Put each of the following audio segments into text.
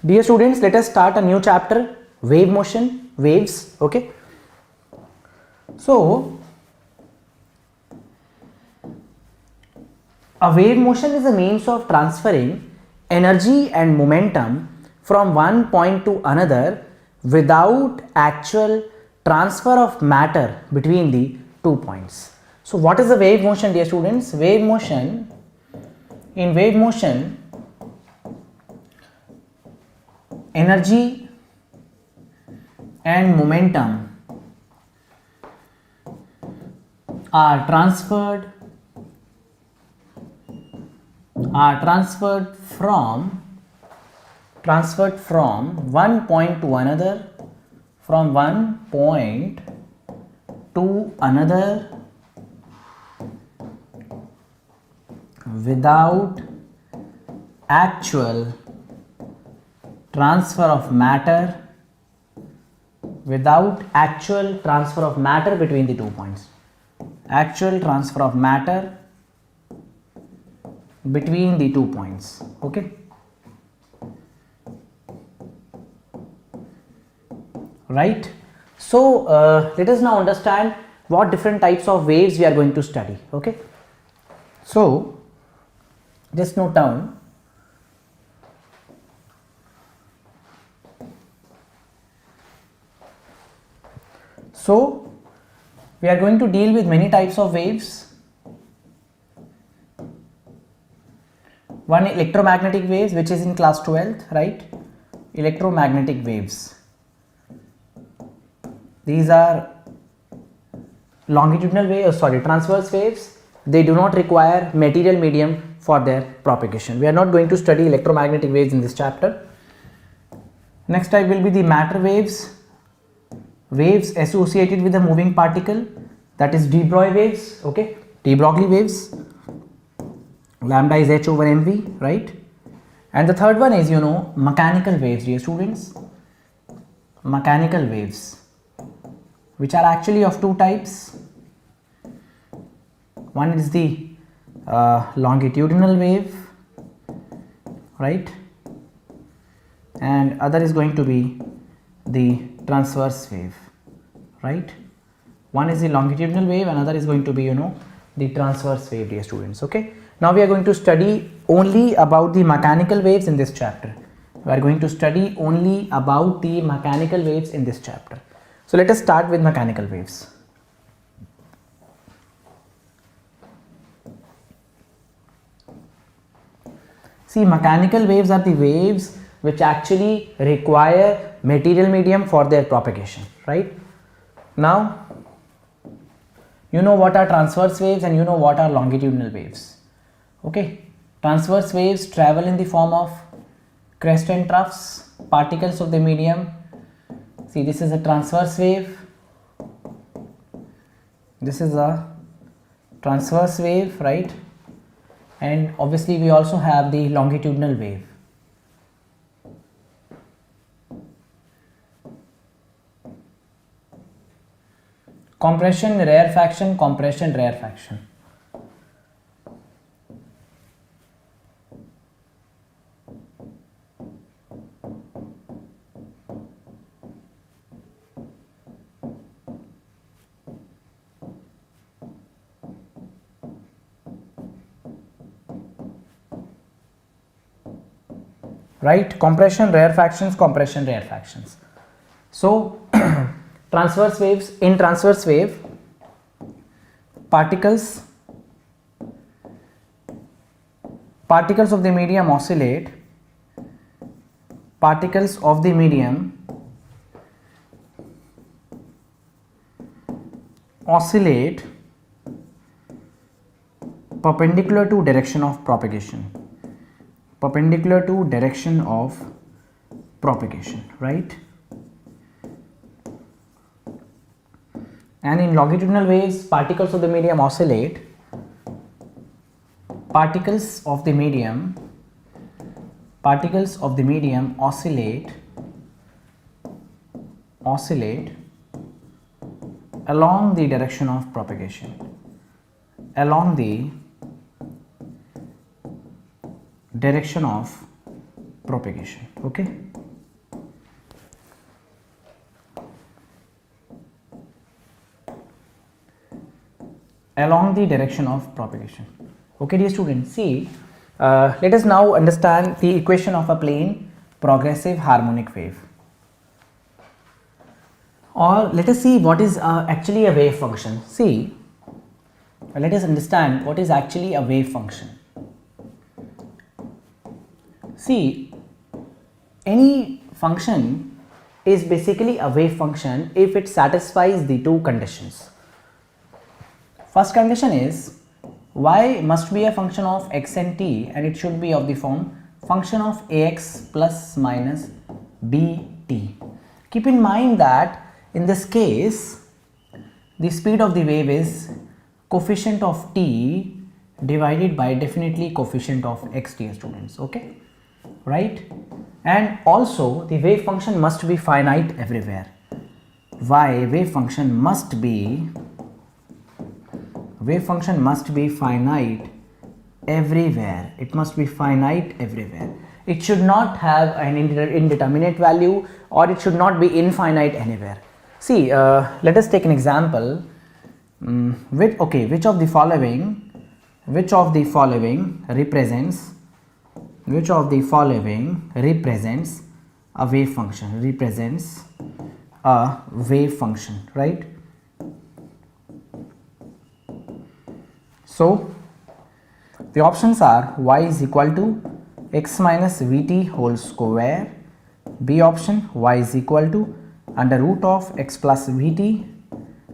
Dear students, let us start a new chapter, wave motion, waves. Okay. So, a wave motion is a means of transferring energy and momentum from one point to another without actual transfer of matter between the 2 points. So, what is the wave motion, dear students? Wave motion, in wave motion, energy and momentum are transferred from one point to another, without actual transfer of matter between the 2 points. Actual transfer of matter between the 2 points. Okay. Right. So let us now understand what different types of waves we are going to study. Okay. So just note down. So we are going to deal with many types of waves. One, electromagnetic waves, which is in class 12th, right? Electromagnetic waves. These are longitudinal waves, transverse waves. They do not require material medium for their propagation. We are not going to study electromagnetic waves in this chapter. Next type will be the matter waves. Waves associated with a moving particle, that is de Broglie waves. Okay, de Broglie waves. Lambda is h over mv, right? And the third one is, mechanical waves, dear students. Mechanical waves, which are actually of two types. One is the longitudinal wave, right? And other is going to be the transverse wave, right? One is the longitudinal wave, another is going to be, the transverse wave, dear students. Okay. Now we are going to study only about the mechanical waves in this chapter. We are going to study only about the mechanical waves in this chapter. So let us start with mechanical waves. See, mechanical waves are the waves which actually require material medium for their propagation, right? Now, you know what are transverse waves and you know what are longitudinal waves. Okay, transverse waves travel in the form of crest and troughs, particles of the medium. See, this is a transverse wave. This is a transverse wave, right? And obviously we also have the longitudinal wave. Compression, rarefaction, compression, rarefaction. Right, compression, rarefactions, compression, rarefactions. So transverse waves, in transverse wave, particles of the medium oscillate, perpendicular to direction of propagation. Right? And in longitudinal waves, particles of the medium oscillate along the direction of propagation. direction of propagation. Okay. Along the direction of propagation. Okay, dear students, see, let us now understand the equation of a plane progressive harmonic wave. Or let us see what is actually a wave function. See, let us understand what is actually a wave function. See, any function is basically a wave function if it satisfies the two conditions. First condition is y must be a function of x and t, and it should be of the form function of ax plus minus bt. Keep in mind that in this case the speed of the wave is coefficient of t divided by definitely coefficient of x, dear students. Okay, right? And also the wave function must be finite everywhere. Wave function must be finite everywhere. It must be finite everywhere. It should not have an indeterminate value, or it should not be infinite anywhere. See, let us take an example. Which of the following represents a wave function, right? So the options are y is equal to x minus vt whole square, B option y is equal to under root of x plus vt,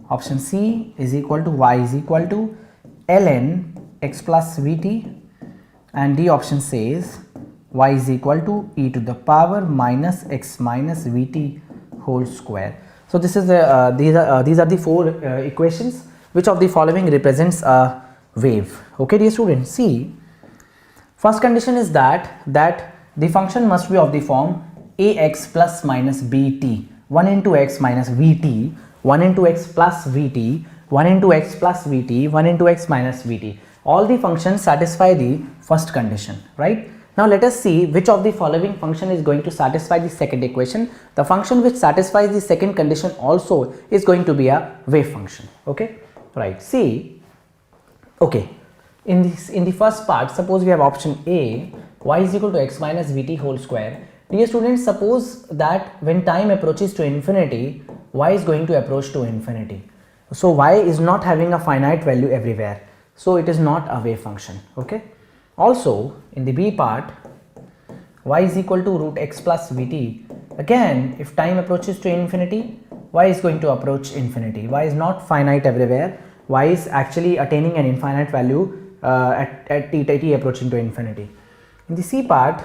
option C is equal to y is equal to ln x plus vt, and D option says y is equal to e to the power minus x minus vt whole square. So this is the these are the four equations. Which of the following represents a wave? Okay, dear students, see, first condition is that the function must be of the form ax plus minus bt, 1 into x minus vt, 1 into x plus vt, 1 into x plus vt, 1 into x minus vt. All the functions satisfy the first condition, right? Now let us see which of the following function is going to satisfy the second equation. The function which satisfies the second condition also is going to be a wave function. Okay, right? See, okay, in the first part, suppose we have option A, y is equal to x minus vt whole square. Dear students, suppose that when time approaches to infinity, y is going to approach to infinity. So y is not having a finite value everywhere, so it is not a wave function. Okay. Also in the B part, y is equal to root x plus vt. Again, if time approaches to infinity, y is going to approach infinity. Y is not finite everywhere. Y is actually attaining an infinite value at t approaching to infinity. In the C part,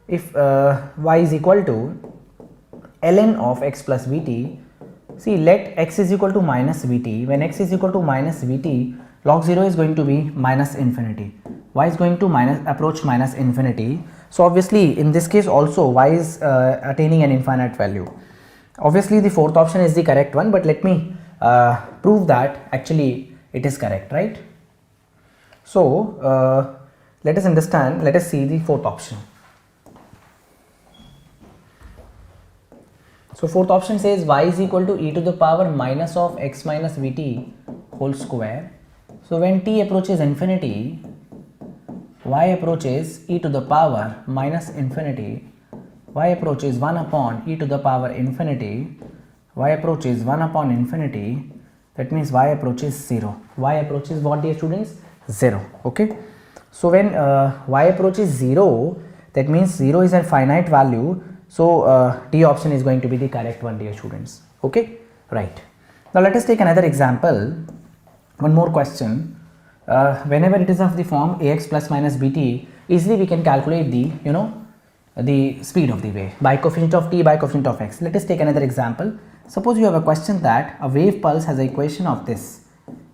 if y is equal to ln of x plus vt, see, let x is equal to minus vt. When x is equal to minus vt, log 0 is going to be minus infinity. Y is going to approach minus infinity. So obviously in this case also y is attaining an infinite value. Obviously the fourth option is the correct one, but let me prove that actually it is correct, right? So let us see the fourth option. So fourth option says y is equal to e to the power minus of x minus vt whole square. So when t approaches infinity, y approaches e to the power minus infinity, y approaches 1 upon e to the power infinity, y approaches 1 upon infinity, that means y approaches 0. Y approaches what, dear students? 0. Okay. So when y approaches 0, that means 0 is a finite value. So D option is going to be the correct one, dear students. Okay, right. Now let us take another example. One more question. Whenever it is of the form ax plus minus bt, easily we can calculate the the speed of the wave by coefficient of t by coefficient of x. Let us take another example. Suppose you have a question that a wave pulse has an equation of this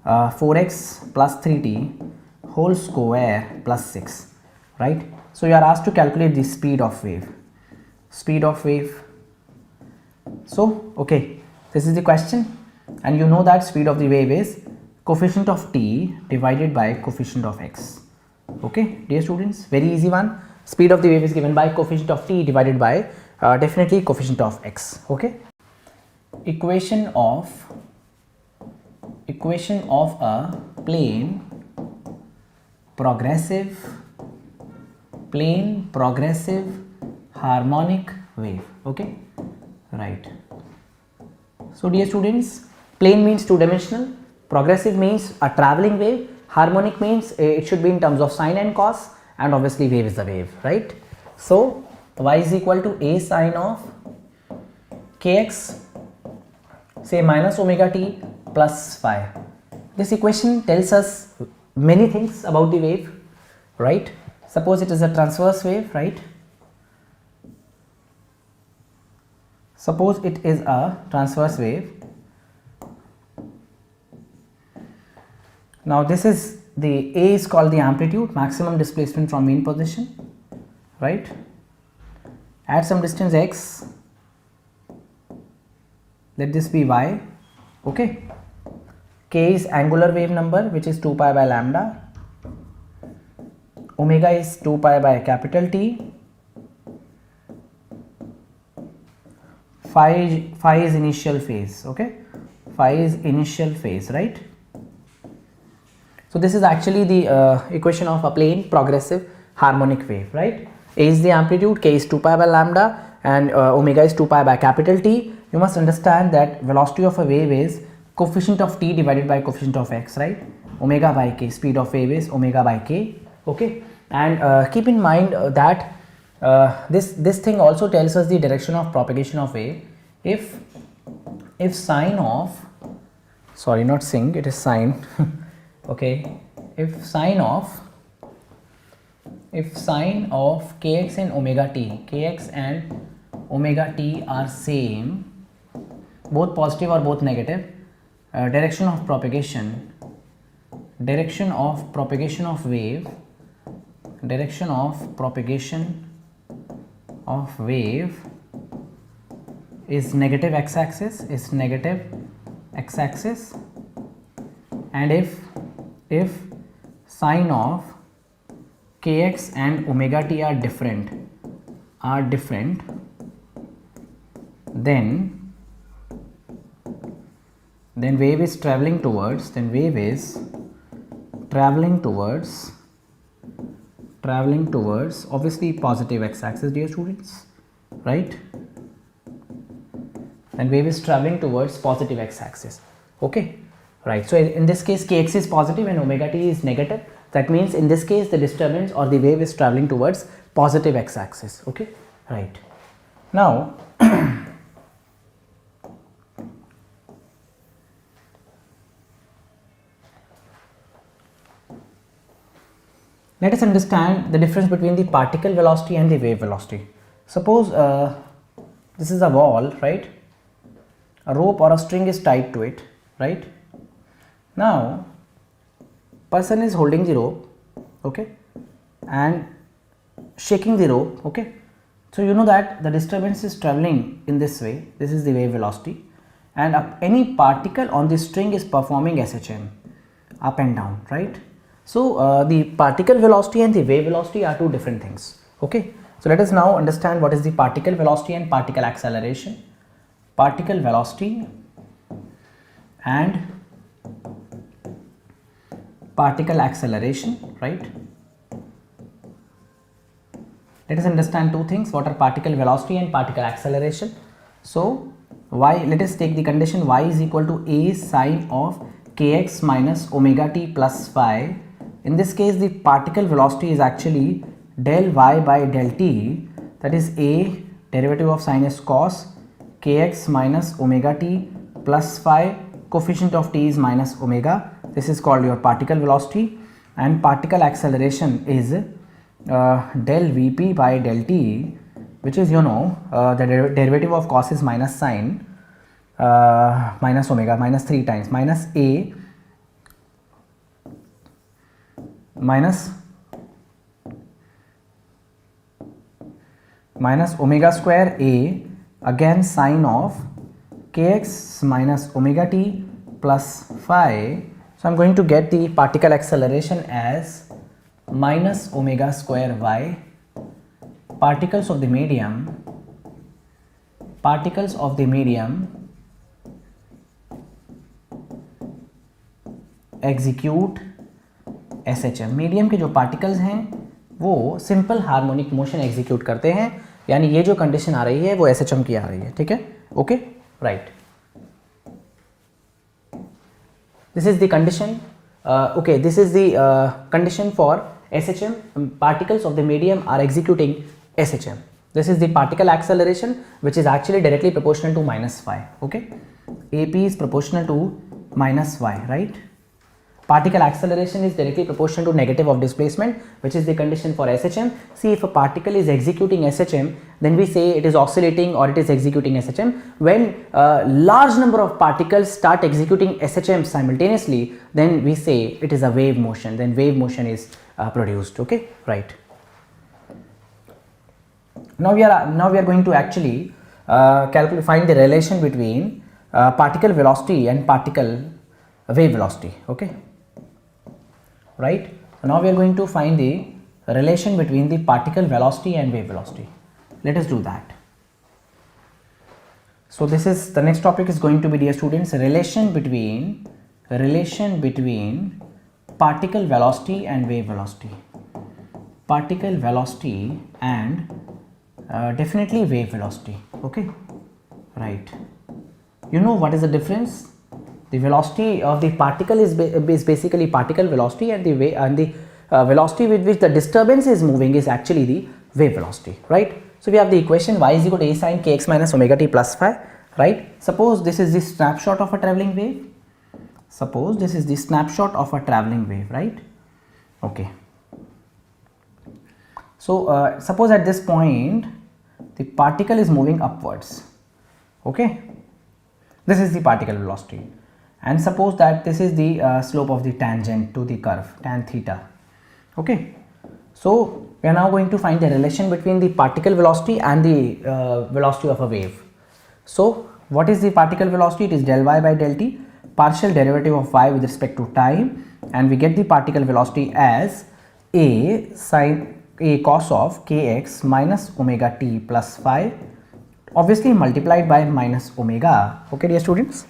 4x plus 3t whole square plus 6, right? So you are asked to calculate the speed of wave. So okay, this is the question, and you know that speed of the wave is coefficient of t divided by coefficient of x. Okay, dear students, very easy one. Speed of the wave is given by coefficient of t divided by definitely coefficient of x. Okay. Equation of a plane progressive harmonic wave. Okay, right. So dear students, plane means two-dimensional, progressive means a traveling wave, harmonic means it should be in terms of sine and cos, and obviously wave is the wave, right? So y is equal to a sine of kx, say minus omega t plus phi. This equation tells us many things about the wave, right? Suppose it is a transverse wave, right? Suppose it is a transverse wave. Now this is the A is called the amplitude, maximum displacement from mean position, right? At some distance x, let this be y, okay? K is angular wave number, which is 2 pi by lambda. Omega is 2 pi by capital T. Phi is initial phase, okay? Phi is initial phase, right? So this is actually the equation of a plane progressive harmonic wave, right? A is the amplitude, K is 2 pi by lambda, and omega is 2 pi by capital T. You must understand that velocity of a wave is coefficient of t divided by coefficient of x, right? Omega by k, speed of wave is omega by k, okay? And keep in mind that this thing also tells us the direction of propagation of wave. If sine of, sorry, not sing, it is sine okay, if sine of kx and omega t are same, both positive or both negative, direction of propagation of wave is negative x-axis, and if sine of kx and omega t are different, then wave is traveling towards obviously positive x-axis, dear students, right? And wave is traveling towards positive x-axis, okay, right? So in this case kx is positive and omega t is negative. That means in this case the disturbance or the wave is traveling towards positive x-axis, okay, right? Now let us understand the difference between the particle velocity and the wave velocity. Suppose this is a wall, right? A rope or a string is tied to it, right? Now person is holding the rope, okay, and shaking the rope, okay? So you know that the disturbance is traveling in this way. This is the wave velocity, and any particle on the string is performing SHM, up and down, right? So the particle velocity and the wave velocity are two different things, okay? So let us now understand what is the particle velocity and particle acceleration. Particle velocity and particle acceleration, right? Let us understand two things. What are particle velocity and particle acceleration? So let us take the condition y is equal to a sine of kx minus omega t plus phi. In this case the particle velocity is actually del y by del t, that is a derivative of sine is cos kx minus omega t plus phi, coefficient of t is minus omega. This is called your particle velocity, and particle acceleration is del vp by del t, which is, you know, the derivative of cos is minus sine minus omega, minus 3 times, minus a minus omega square a, again sine of kx minus omega t plus phi. So I am going to get the particle acceleration as minus omega square y particles of the medium execute SHM. Medium के जो particles हैं वो simple harmonic motion execute करते हैं, यानी ये जो condition आ रही है वो SHM की आ रही है, ठीक है, okay, right. This is the condition, okay, this is the condition for SHM. Particles of the medium are executing SHM. This is the particle acceleration, which is actually directly proportional to -y, okay. AP is proportional to -y, right. Particle acceleration is directly proportional to negative of displacement, which is the condition for SHM. See, if a particle is executing SHM, then we say it is oscillating or it is executing SHM. When large number of particles start executing SHM simultaneously, then we say it is a wave motion, then wave motion is produced, okay, right. Now we are going to actually find the relation between particle velocity and particle wave velocity, okay, right. So now we are going to find the relation between the particle velocity and wave velocity. Let us do that. So this is the next topic is going to be, dear students, relation between particle velocity and wave velocity. Particle velocity and definitely wave velocity, okay, right. You know what is the difference? The velocity of the particle is basically particle velocity, and the velocity with which the disturbance is moving is actually the wave velocity, right. So we have the equation y is equal to a sin kx minus omega t plus phi, right. Suppose this is the snapshot of a traveling wave. Suppose this is the snapshot of a traveling wave, right. Okay. So suppose at this point the particle is moving upwards, okay. This is the particle velocity, and suppose that this is the slope of the tangent to the curve tan theta, okay. So we are now going to find the relation between the particle velocity and the velocity of a wave. So what is the particle velocity? It is del y by del t, partial derivative of y with respect to time, and we get the particle velocity as a sin a cos of kx minus omega t plus phi, obviously multiplied by minus omega, okay, dear students.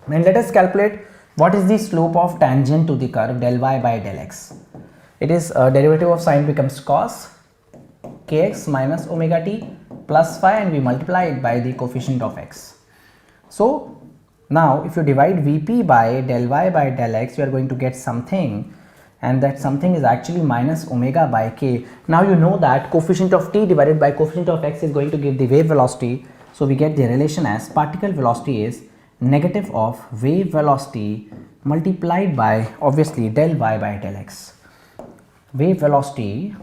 Then let us calculate what is the slope of tangent to the curve del y by del x. It is derivative of sine becomes cos kx minus omega t plus phi, and we multiply it by the coefficient of x. So now if you divide Vp by del y by del x, you are going to get something, and that something is actually minus omega by k. Now you know that coefficient of t divided by coefficient of x is going to give the wave velocity. So we get the relation as particle velocity is negative of wave velocity multiplied by obviously del y by del x. Wave velocity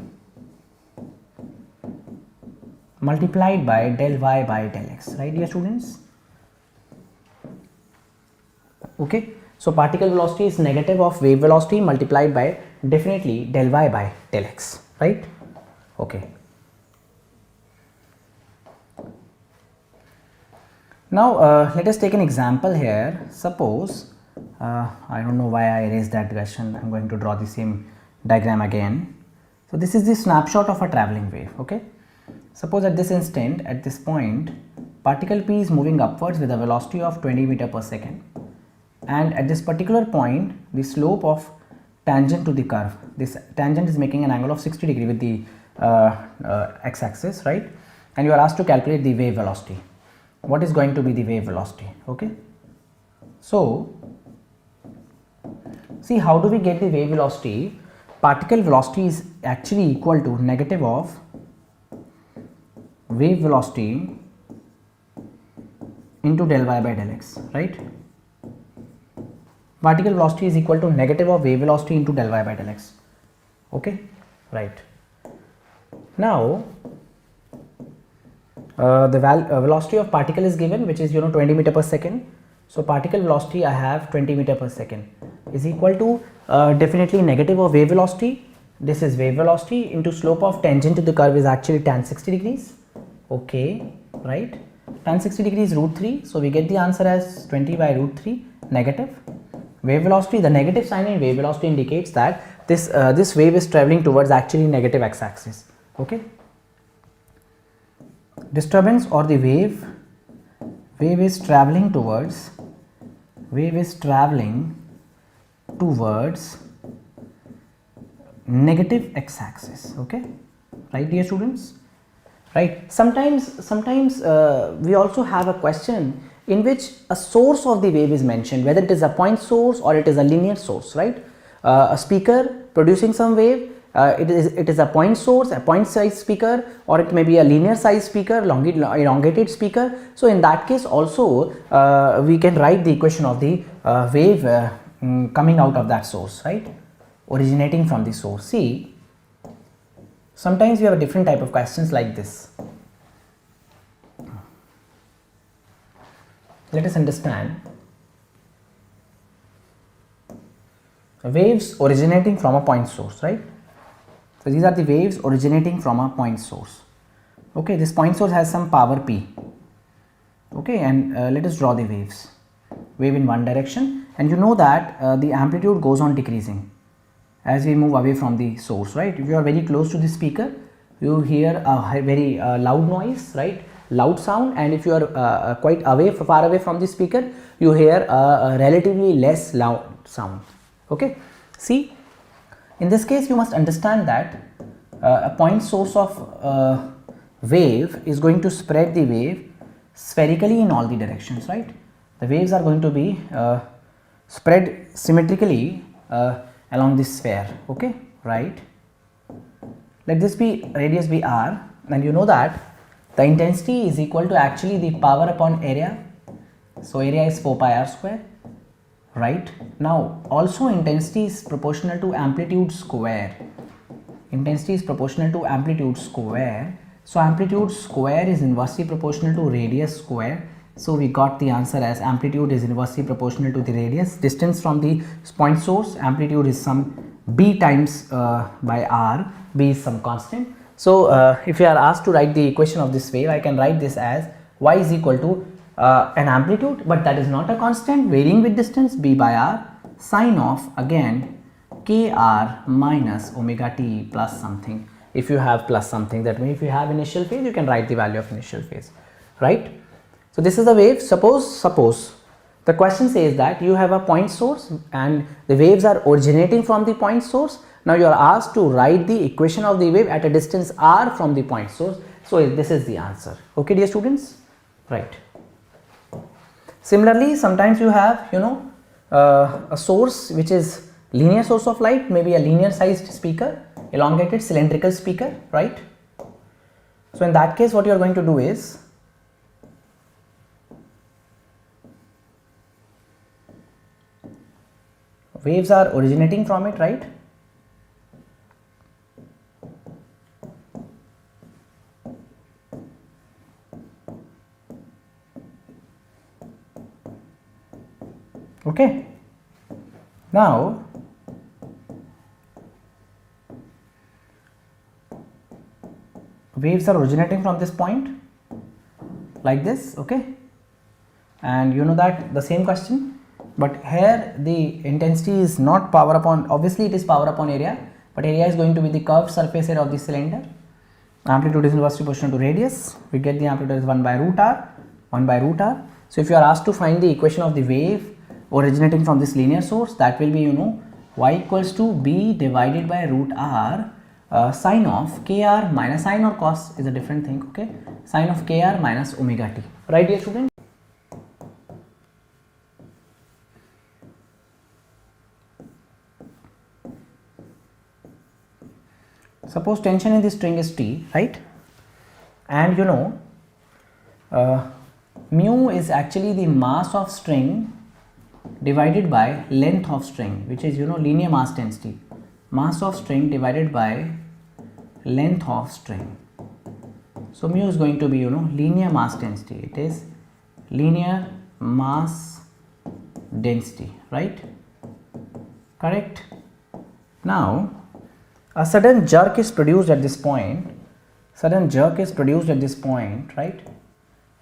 multiplied by del y by del x, right, dear students, okay. So particle velocity is negative of wave velocity multiplied by definitely del y by del x, right, okay. Now let us take an example here. Suppose I don't know why I erased that question. I'm going to draw the same diagram again. So this is the snapshot of a traveling wave, okay. Suppose at this instant, at this point, particle p is moving upwards with a velocity of 20 meter per second, and at this particular point the slope of tangent to the curve, this tangent is making an angle of 60 degree with the x axis, right, and you are asked to calculate the wave velocity. What is going to be the wave velocity, okay. So see, how do we get the wave velocity? Particle velocity is actually equal to negative of wave velocity into del y by del x, right. Particle velocity is equal to negative of wave velocity into del y by del x, okay, right. Now the velocity of particle is given, which is 20 meter per second. So particle velocity I have 20 meter per second is equal to definitely negative of wave velocity. This is wave velocity into slope of tangent to the curve is actually tan 60 degrees, okay, right. Tan 60 degrees root 3, so we get the answer as 20 by root 3 negative. Wave velocity, the negative sign in wave velocity indicates that this wave is traveling towards actually negative x-axis. Okay, disturbance or the wave is traveling towards negative x-axis. Okay, right dear students, right? Sometimes we also have a question in which a source of the wave is mentioned, whether it is a point source or it is a linear source, right? A speaker producing some wave, it is a point source, a point size speaker, or it may be a linear size speaker, elongated speaker. So in that case also we can write the equation of the wave coming out of that source, right, originating from the source. See, sometimes we have a different type of questions like this. Let us understand. Waves originating from a point source, right? So these are the waves originating from a point source. Okay, this point source has some power P. Okay, and let us draw the waves. Wave in one direction, and you know that the amplitude goes on decreasing as we move away from the source, right? If you are very close to the speaker, you hear a very loud noise, right? Loud sound, and if you are quite far away from the speaker, you hear a relatively less loud sound. Okay, see, in this case you must understand that a point source of wave is going to spread the wave spherically in all the directions, right? The waves are going to be spread symmetrically along this sphere. Okay, right? Let this be radius be r, and you know that the intensity is equal to actually the power upon area. So area is 4 pi r square, right? Now also intensity is proportional to amplitude square. Intensity is proportional to amplitude square. So amplitude square is inversely proportional to radius square. So we got the answer as amplitude is inversely proportional to the radius. Distance from the point source, amplitude is some b times by r. B is some constant. So if you are asked to write the equation of this wave, I can write this as y is equal to an amplitude, but that is not a constant, varying with distance, b by r, sine of again kr minus omega t plus something. If you have plus something, that means if you have initial phase, you can write the value of initial phase, right? So this is the wave. Suppose the question says that you have a point source and the waves are originating from the point source. Now you are asked to write the equation of the wave at a distance r from the point source. So this is the answer. Okay, dear students, right? Similarly, sometimes you have, you know, a source which is linear source of light, maybe a linear sized speaker, elongated cylindrical speaker, right? So in that case, what you are going to do is, waves are originating from it, right? Okay. Now waves are originating from this point like this, okay, and you know that the same question, but here the intensity is not power upon, obviously it is power upon area, but area is going to be the curved surface area of the cylinder. Amplitude is inversely proportional to radius. We get the amplitude as 1 by root r, 1 by root r. So if you are asked to find the equation of the wave originating from this linear source, that will be, you know, y equals to b divided by root r sine of kr minus, sine or cos is a different thing, okay, sine of kr minus omega t, right dear student? Suppose tension in the string is T, right, and you know mu is actually the mass of string divided by length of string, which is, you know, linear mass density, mass of string divided by length of string. So mu is going to be, you know, linear mass density, it is linear mass density, right, correct? Now a sudden jerk is produced at this point, right,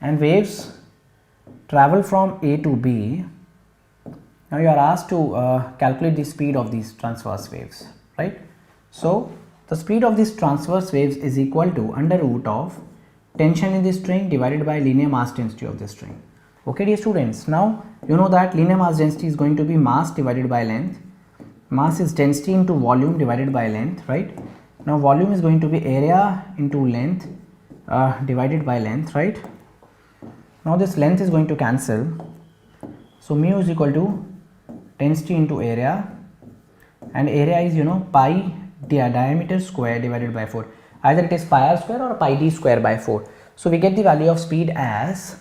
and waves travel from A to B. Now you are asked to calculate the speed of these transverse waves, right? So the speed of these transverse waves is equal to under root of tension in the string divided by linear mass density of the string. Okay, dear students, now you know that linear mass density is going to be mass divided by length. Mass is density into volume divided by length, right? Now volume is going to be area into length divided by length, right? Now this length is going to cancel, so mu is equal to density into area, and area is, you know, pi diameter square divided by 4. Either it is pi r square or pi d square by 4. So we get the value of speed as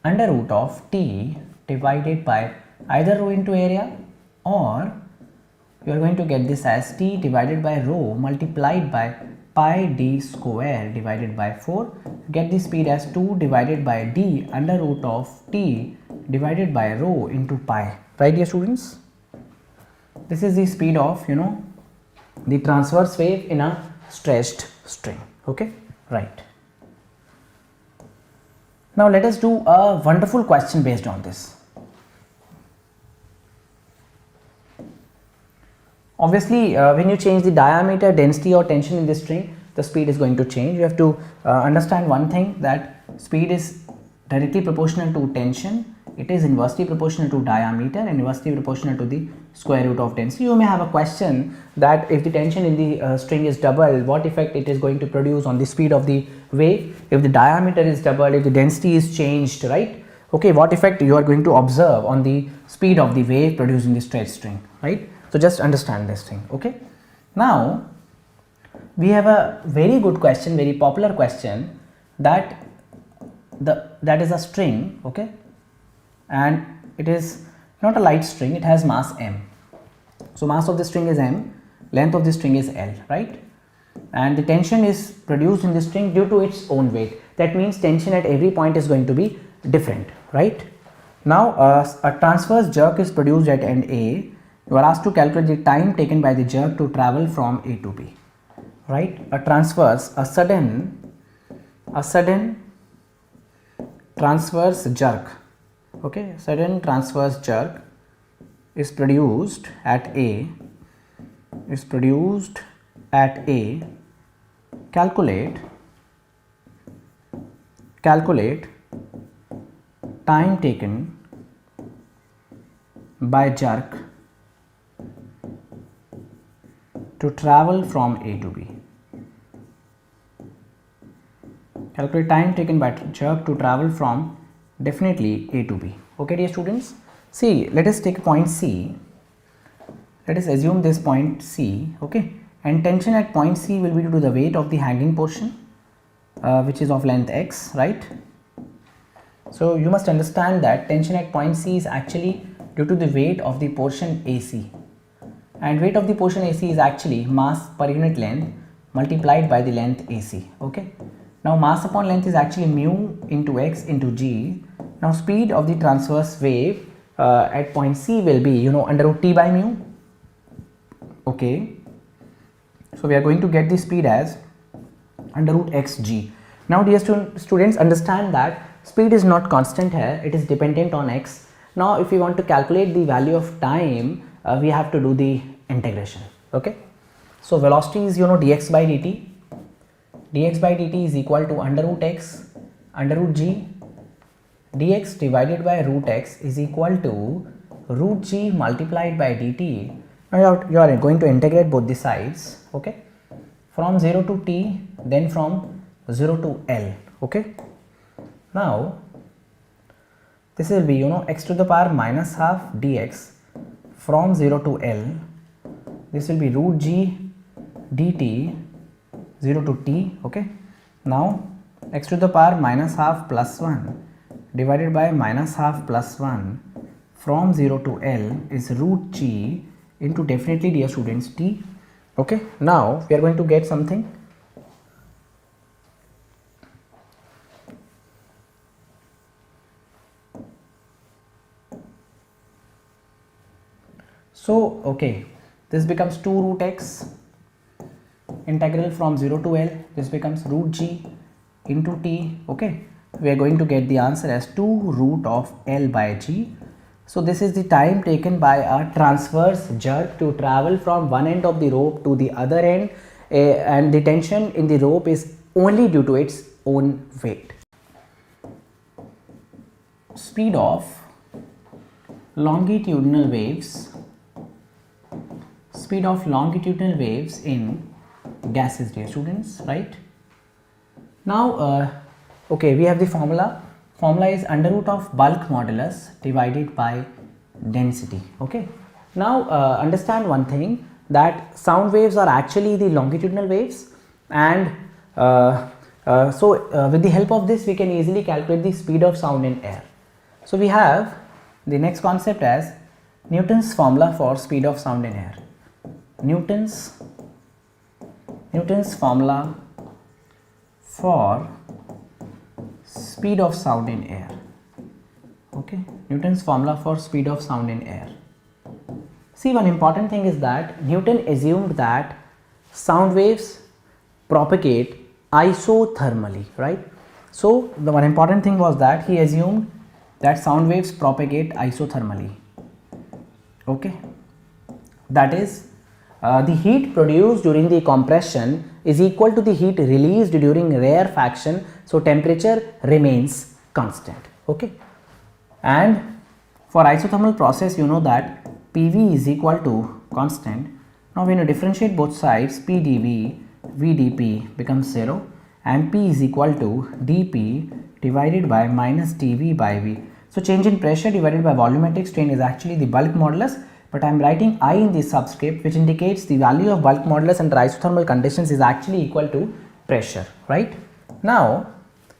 under root of t divided by either rho into area, or you are going to get this as t divided by rho multiplied by pi d square divided by 4. Get the speed as 2 divided by d under root of t divided by rho into pi. Right, dear students? This is the speed of, you know, the transverse wave in a stretched string. Okay, right. Now let us do a wonderful question based on this. Obviously, when you change the diameter, density or tension in the string, the speed is going to change. You have to understand one thing, that speed is directly proportional to tension, it is inversely proportional to diameter, and inversely proportional to the square root of density. You may have a question that if the tension in the string is doubled, what effect it is going to produce on the speed of the wave? If the diameter is doubled, if the density is changed, right? Okay, what effect you are going to observe on the speed of the wave produced in the stretched string, right? So just understand this thing. Okay, now we have a very good question, very popular question, that is a string, okay, and it is not a light string, it has mass m. So mass of the string is m, length of the string is l, right? And the tension is produced in the string due to its own weight. That means tension at every point is going to be different, right? Now a transverse jerk is produced at end A. You are asked to calculate the time taken by the jerk to travel from A to B, right? A transverse, a sudden transverse jerk, okay, sudden transverse jerk is produced at A, calculate time taken by jerk to travel from A to B. Calculate time taken by jerk to travel from definitely A to B. Okay, dear students. See, let us take point C. Let us assume this point C. Okay, and tension at point C will be due to the weight of the hanging portion, which is of length x, right? So you must understand that tension at point C is actually due to the weight of the portion AC. And weight of the portion AC is actually mass per unit length multiplied by the length AC. Okay. Now mass upon length is actually mu into x into g. Now speed of the transverse wave at point C will be, you know, under root t by mu. Okay. So we are going to get the speed as under root xg. Now dear students, understand that speed is not constant here, it is dependent on x. Now if we want to calculate the value of time, we have to do the integration. Okay, so velocity is, you know, dx by dt. Dx by dt is equal to under root x under root g. Dx divided by root x is equal to root g multiplied by dt. Now you are going to integrate both the sides. Okay, from 0 to t, then from 0 to l. Okay, now this will be, you know, x to the power minus half dx from 0 to L. This will be root g dt 0 to t. Okay, now x to the power minus half plus 1 divided by minus half plus 1 from 0 to L is root g into definitely, dear students, t. Okay, now we are going to get something. So okay, this becomes 2 root x integral from 0 to L. This becomes root g into t. Okay, we are going to get the answer as 2 root of L by g. So this is the time taken by a transverse jerk to travel from one end of the rope to the other end, and the tension in the rope is only due to its own weight. Speed of longitudinal waves, speed of longitudinal waves in gases, dear students, right? Now okay, we have the formula is under root of bulk modulus divided by density. Okay, now understand one thing, that sound waves are actually the longitudinal waves, and with the help of this we can easily calculate the speed of sound in air. So we have the next concept as Newton's formula for speed of sound in air. Newton's formula for speed of sound in air. Okay, Newton's formula for speed of sound in air. See, one important thing is that Newton assumed that sound waves propagate isothermally, right? So the one important thing was that he assumed that sound waves propagate isothermally. Okay, that is, the heat produced during the compression is equal to the heat released during rarefaction, so temperature remains constant. Okay, and for isothermal process you know that PV is equal to constant. Now when you differentiate both sides, PdV VdP becomes 0 and P is equal to dP divided by minus dV by V. So change in pressure divided by volumetric strain is actually the bulk modulus, but I am writing I in the subscript, which indicates the value of bulk modulus under isothermal conditions is actually equal to pressure, right? Now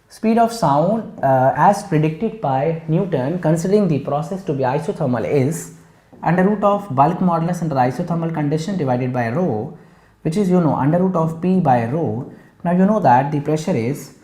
speed of sound as predicted by Newton, considering the process to be isothermal, is under root of bulk modulus under isothermal condition divided by rho, which is under root of P by rho. Now you know that the pressure is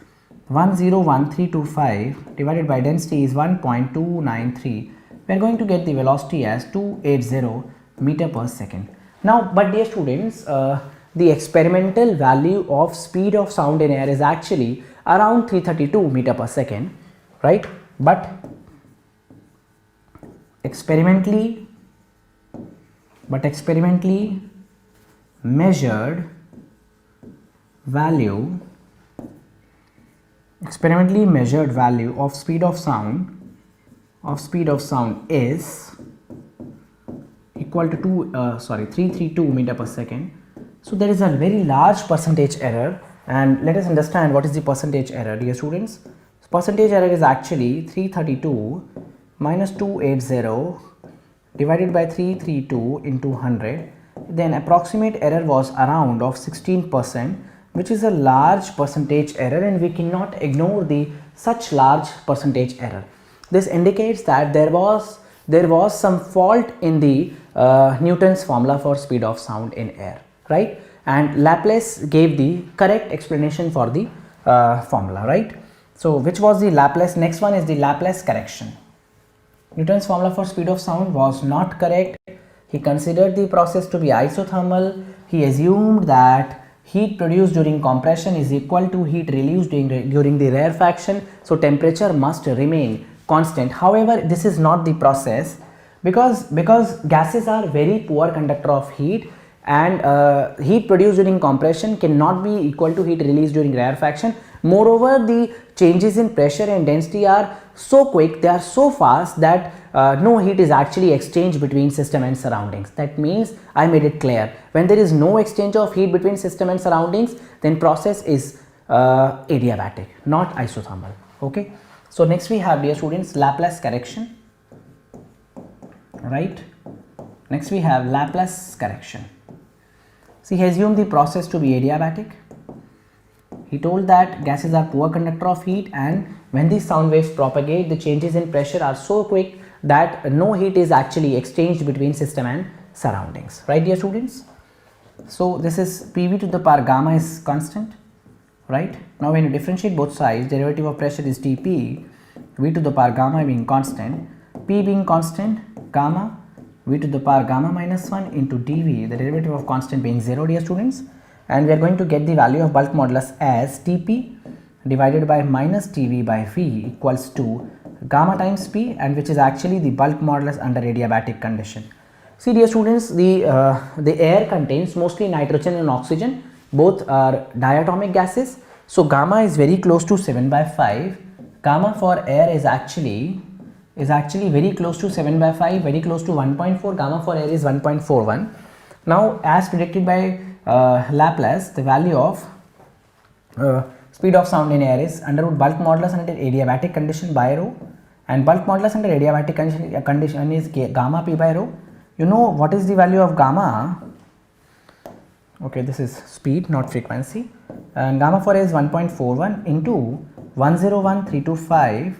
101325 divided by density is 1.293. We are going to get the velocity as 280 meter per second. Now, but dear students, the experimental value of speed of sound in air is actually around 332 meter per second, right? But experimentally measured value of speed of sound is equal to 332 meter per second. So there is a very large percentage error, and let us understand what is the percentage error, dear students. So percentage error is actually 332 minus 280 divided by 332 into 100. Then approximate error was around of 16%, which is a large percentage error, and we cannot ignore the such large percentage error. This indicates that there was some fault in the Newton's formula for speed of sound in air, right? And Laplace gave the correct explanation for the formula, right? So which was the Laplace? Next one is the Laplace correction. Newton's formula for speed of sound was not correct. He considered the process to be isothermal. He assumed that heat produced during compression is equal to heat released during the rarefaction, so temperature must remain constant. However, this is not the process, because gases are very poor conductor of heat, and heat produced during compression cannot be equal to heat released during rarefaction. Moreover, the changes in pressure and density are so quick, they are so fast that no heat is actually exchanged between system and surroundings. That means I made it clear, when there is no exchange of heat between system and surroundings, then process is adiabatic, not isothermal. Okay. So next we have, dear students, Laplace correction, right? Next we have Laplace correction. See, he assumed the process to be adiabatic. He told that gases are poor conductor of heat, and when these sound waves propagate, the changes in pressure are so quick that no heat is actually exchanged between system and surroundings, right, dear students? So this is PV to the power gamma is constant, right? Now when you differentiate both sides, derivative of pressure is dP, V to the power gamma being constant, P being constant, gamma, V to the power gamma minus 1 into dV, the derivative of constant being 0, dear students. And we are going to get the value of bulk modulus as dP divided by minus dV by V equals to gamma times P, and which is actually the bulk modulus under adiabatic condition. See dear students, the air contains mostly nitrogen and oxygen, both are diatomic gases. So gamma is very close to 7/5. Gamma for air is actually very close to 7/5, very close to 1.4. Gamma for air is 1.41. Now as predicted by Laplace, the value of speed of sound in air is under root bulk modulus under adiabatic condition by rho, and bulk modulus under adiabatic condition is gamma P by rho. You know what is the value of gamma? Okay, this is speed, not frequency, and gamma for air is 1.41 into 101,325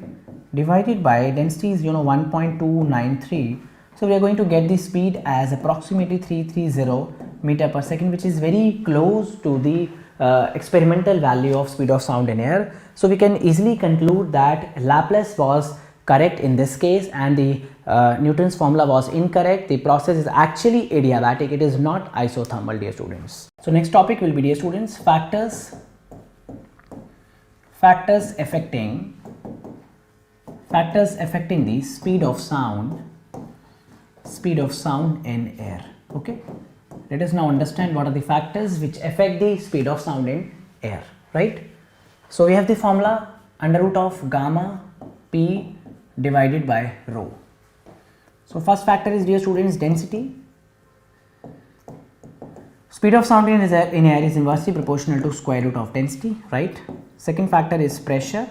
divided by density is 1.293. So we are going to get the speed as approximately 330 meter per second, which is very close to the experimental value of speed of sound in air. So we can easily conclude that Laplace was correct in this case and the Newton's formula was incorrect. The process is actually adiabatic, it is not isothermal, dear students. So next topic will be, dear students, factors affecting the speed of sound in air. Okay, let us now understand what are the factors which affect the speed of sound in air, right? So we have the formula under root of gamma P divided by rho. So first factor is, dear students, density. Speed of sound in air is inversely proportional to square root of density, right? Second factor is pressure.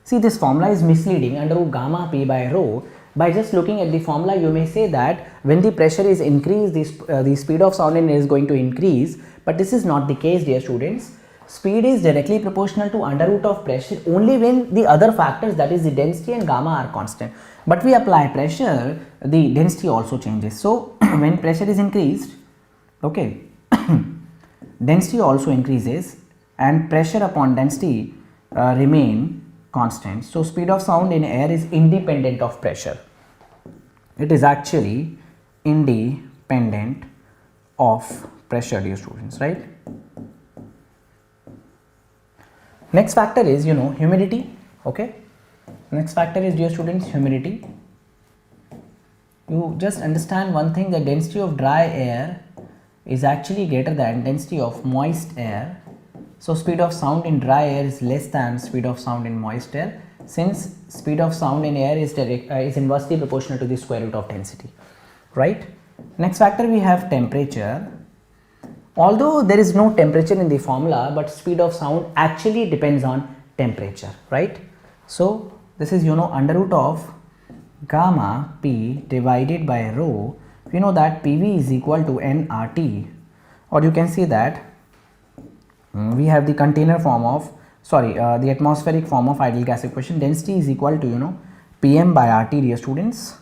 See, this formula is misleading. Under root gamma P by rho, by just looking at the formula you may say that when the pressure is increased, the speed of sound in air is going to increase, but this is not the case, dear students. Speed is directly proportional to under root of pressure only when the other factors, that is the density and gamma, are constant. But we apply pressure, the density also changes. So when pressure is increased, okay, density also increases and pressure upon density remain constant. So speed of sound in air is independent of pressure. It is actually independent of pressure, dear students, right? Next factor is, humidity. Okay, next factor is, dear students, humidity. You just understand one thing, the density of dry air is actually greater than density of moist air. So speed of sound in dry air is less than speed of sound in moist air, since speed of sound in air is inversely proportional to the square root of density, right? Next factor we have temperature. Although there is no temperature in the formula, but speed of sound actually depends on temperature, right? So this is under root of gamma P divided by rho. We know that PV is equal to nRT, or you can see that we have the container form of, the atmospheric form of ideal gas equation. Density is equal to PM by RT, dear students,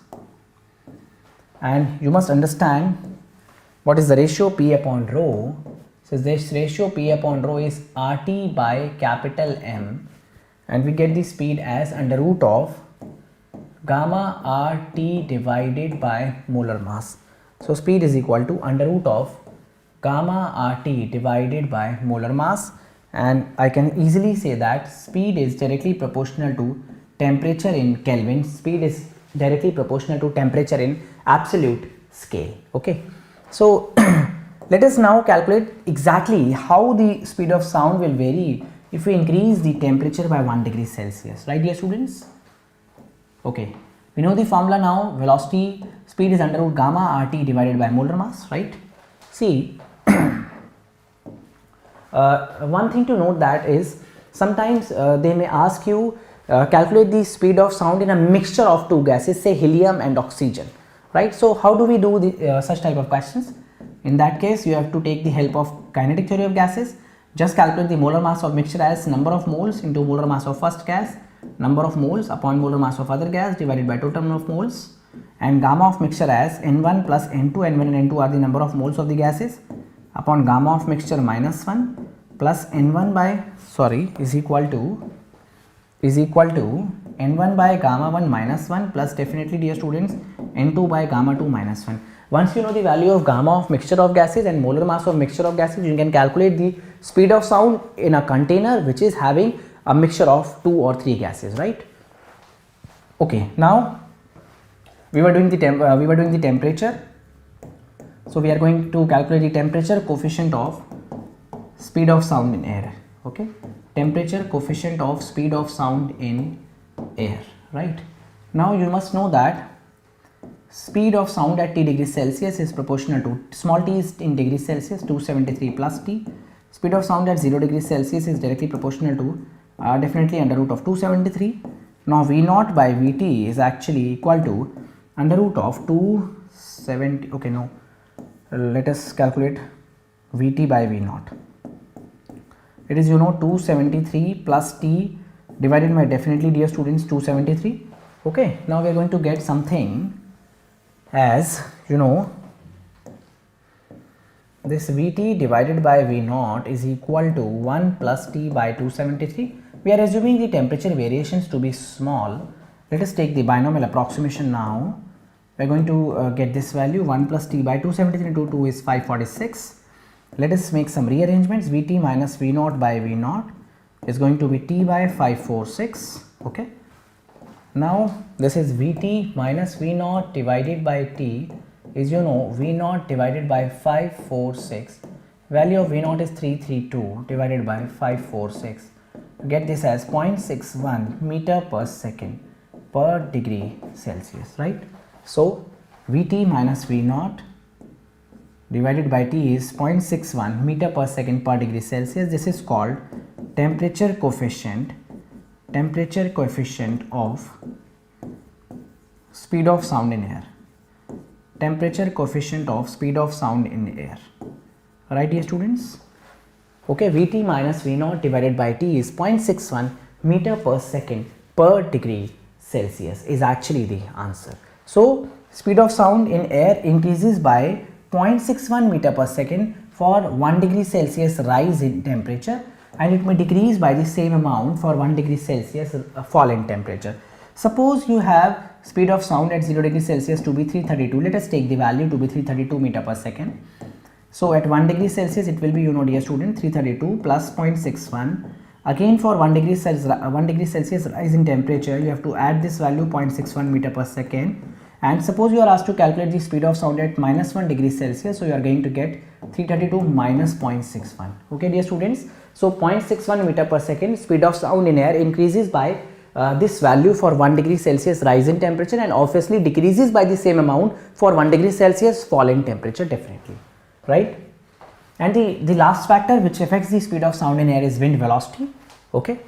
and you must understand what is the ratio P upon rho. So this ratio P upon rho is RT by capital M, and we get the speed as under root of gamma RT divided by molar mass. So speed is equal to under root of gamma RT divided by molar mass, and I can easily say that speed is directly proportional to temperature in Kelvin. Speed is directly proportional to temperature in absolute scale. Okay, so let us now calculate exactly how the speed of sound will vary if we increase the temperature by 1 degree Celsius, right, dear students? Okay, we know the formula now. Velocity, speed is under root gamma RT divided by molar mass, right? See, one thing to note that is sometimes they may ask you calculate the speed of sound in a mixture of two gases, say helium and oxygen, right? So how do we do the such type of questions? In that case, you have to take the help of kinetic theory of gases. Just calculate the molar mass of mixture as number of moles into molar mass of first gas, number of moles upon molar mass of other gas divided by total number of moles, and gamma of mixture as N1 plus N2. N1 and N2 are the number of moles of the gases upon gamma of mixture minus 1 plus N1 by is equal to N1 by gamma 1 minus 1 plus definitely, dear students, N2 by gamma 2 minus 1. Once you know the value of gamma of mixture of gases and molar mass of mixture of gases, you can calculate the speed of sound in a container which is having a mixture of 2 or 3 gases, right? Okay, now we were doing the temperature. So we are going to calculate the temperature coefficient of speed of sound in air. Okay, temperature coefficient of speed of sound in air, right? Now you must know that speed of sound at T degrees Celsius is proportional to, small t is in degrees Celsius, 273 plus T. Speed of sound at 0 degrees Celsius is directly proportional to definitely under root of 273. Now V naught by Vt is actually equal to under root of 270. Okay, no, let us calculate Vt by V naught. It is 273 plus T divided by, definitely dear students, 273. Okay, now we are going to get something as this Vt divided by V naught is equal to 1 plus T by 273. We are assuming the temperature variations to be small. Let us take the binomial approximation now. We are going to get this value 1 plus T by 273 into 2 is 546. Let us make some rearrangements. Vt minus V naught by V naught is going to be T by 546. Okay. Now this is Vt minus V naught divided by T is V naught divided by 546. Value of V naught is 332 divided by 546. Get this as 0.61 meter per second per degree Celsius, right? So Vt minus V naught divided by T is 0.61 meter per second per degree Celsius. This is called temperature coefficient of speed of sound in air. Temperature coefficient of speed of sound in air. Right, dear students? Okay, Vt minus V naught divided by T is 0.61 meter per second per degree Celsius is actually the answer. So speed of sound in air increases by 0.61 meter per second for 1 degree Celsius rise in temperature, and it may decrease by the same amount for 1 degree Celsius fall in temperature. Suppose you have speed of sound at 0 degree Celsius to be 332. Let us take the value to be 332 meter per second. So at 1 degree Celsius it will be, dear student, 332 plus 0.61. Again for 1 degree Celsius rise in temperature, you have to add this value 0.61 meter per second. And suppose you are asked to calculate the speed of sound at minus 1 degree Celsius, so you are going to get 332 minus 0.61. Okay, dear students. So 0.61 meter per second speed of sound in air increases by this value for 1 degree Celsius rise in temperature, and obviously decreases by the same amount for 1 degree Celsius fall in temperature, definitely, right? And the last factor which affects the speed of sound in air is wind velocity. Okay,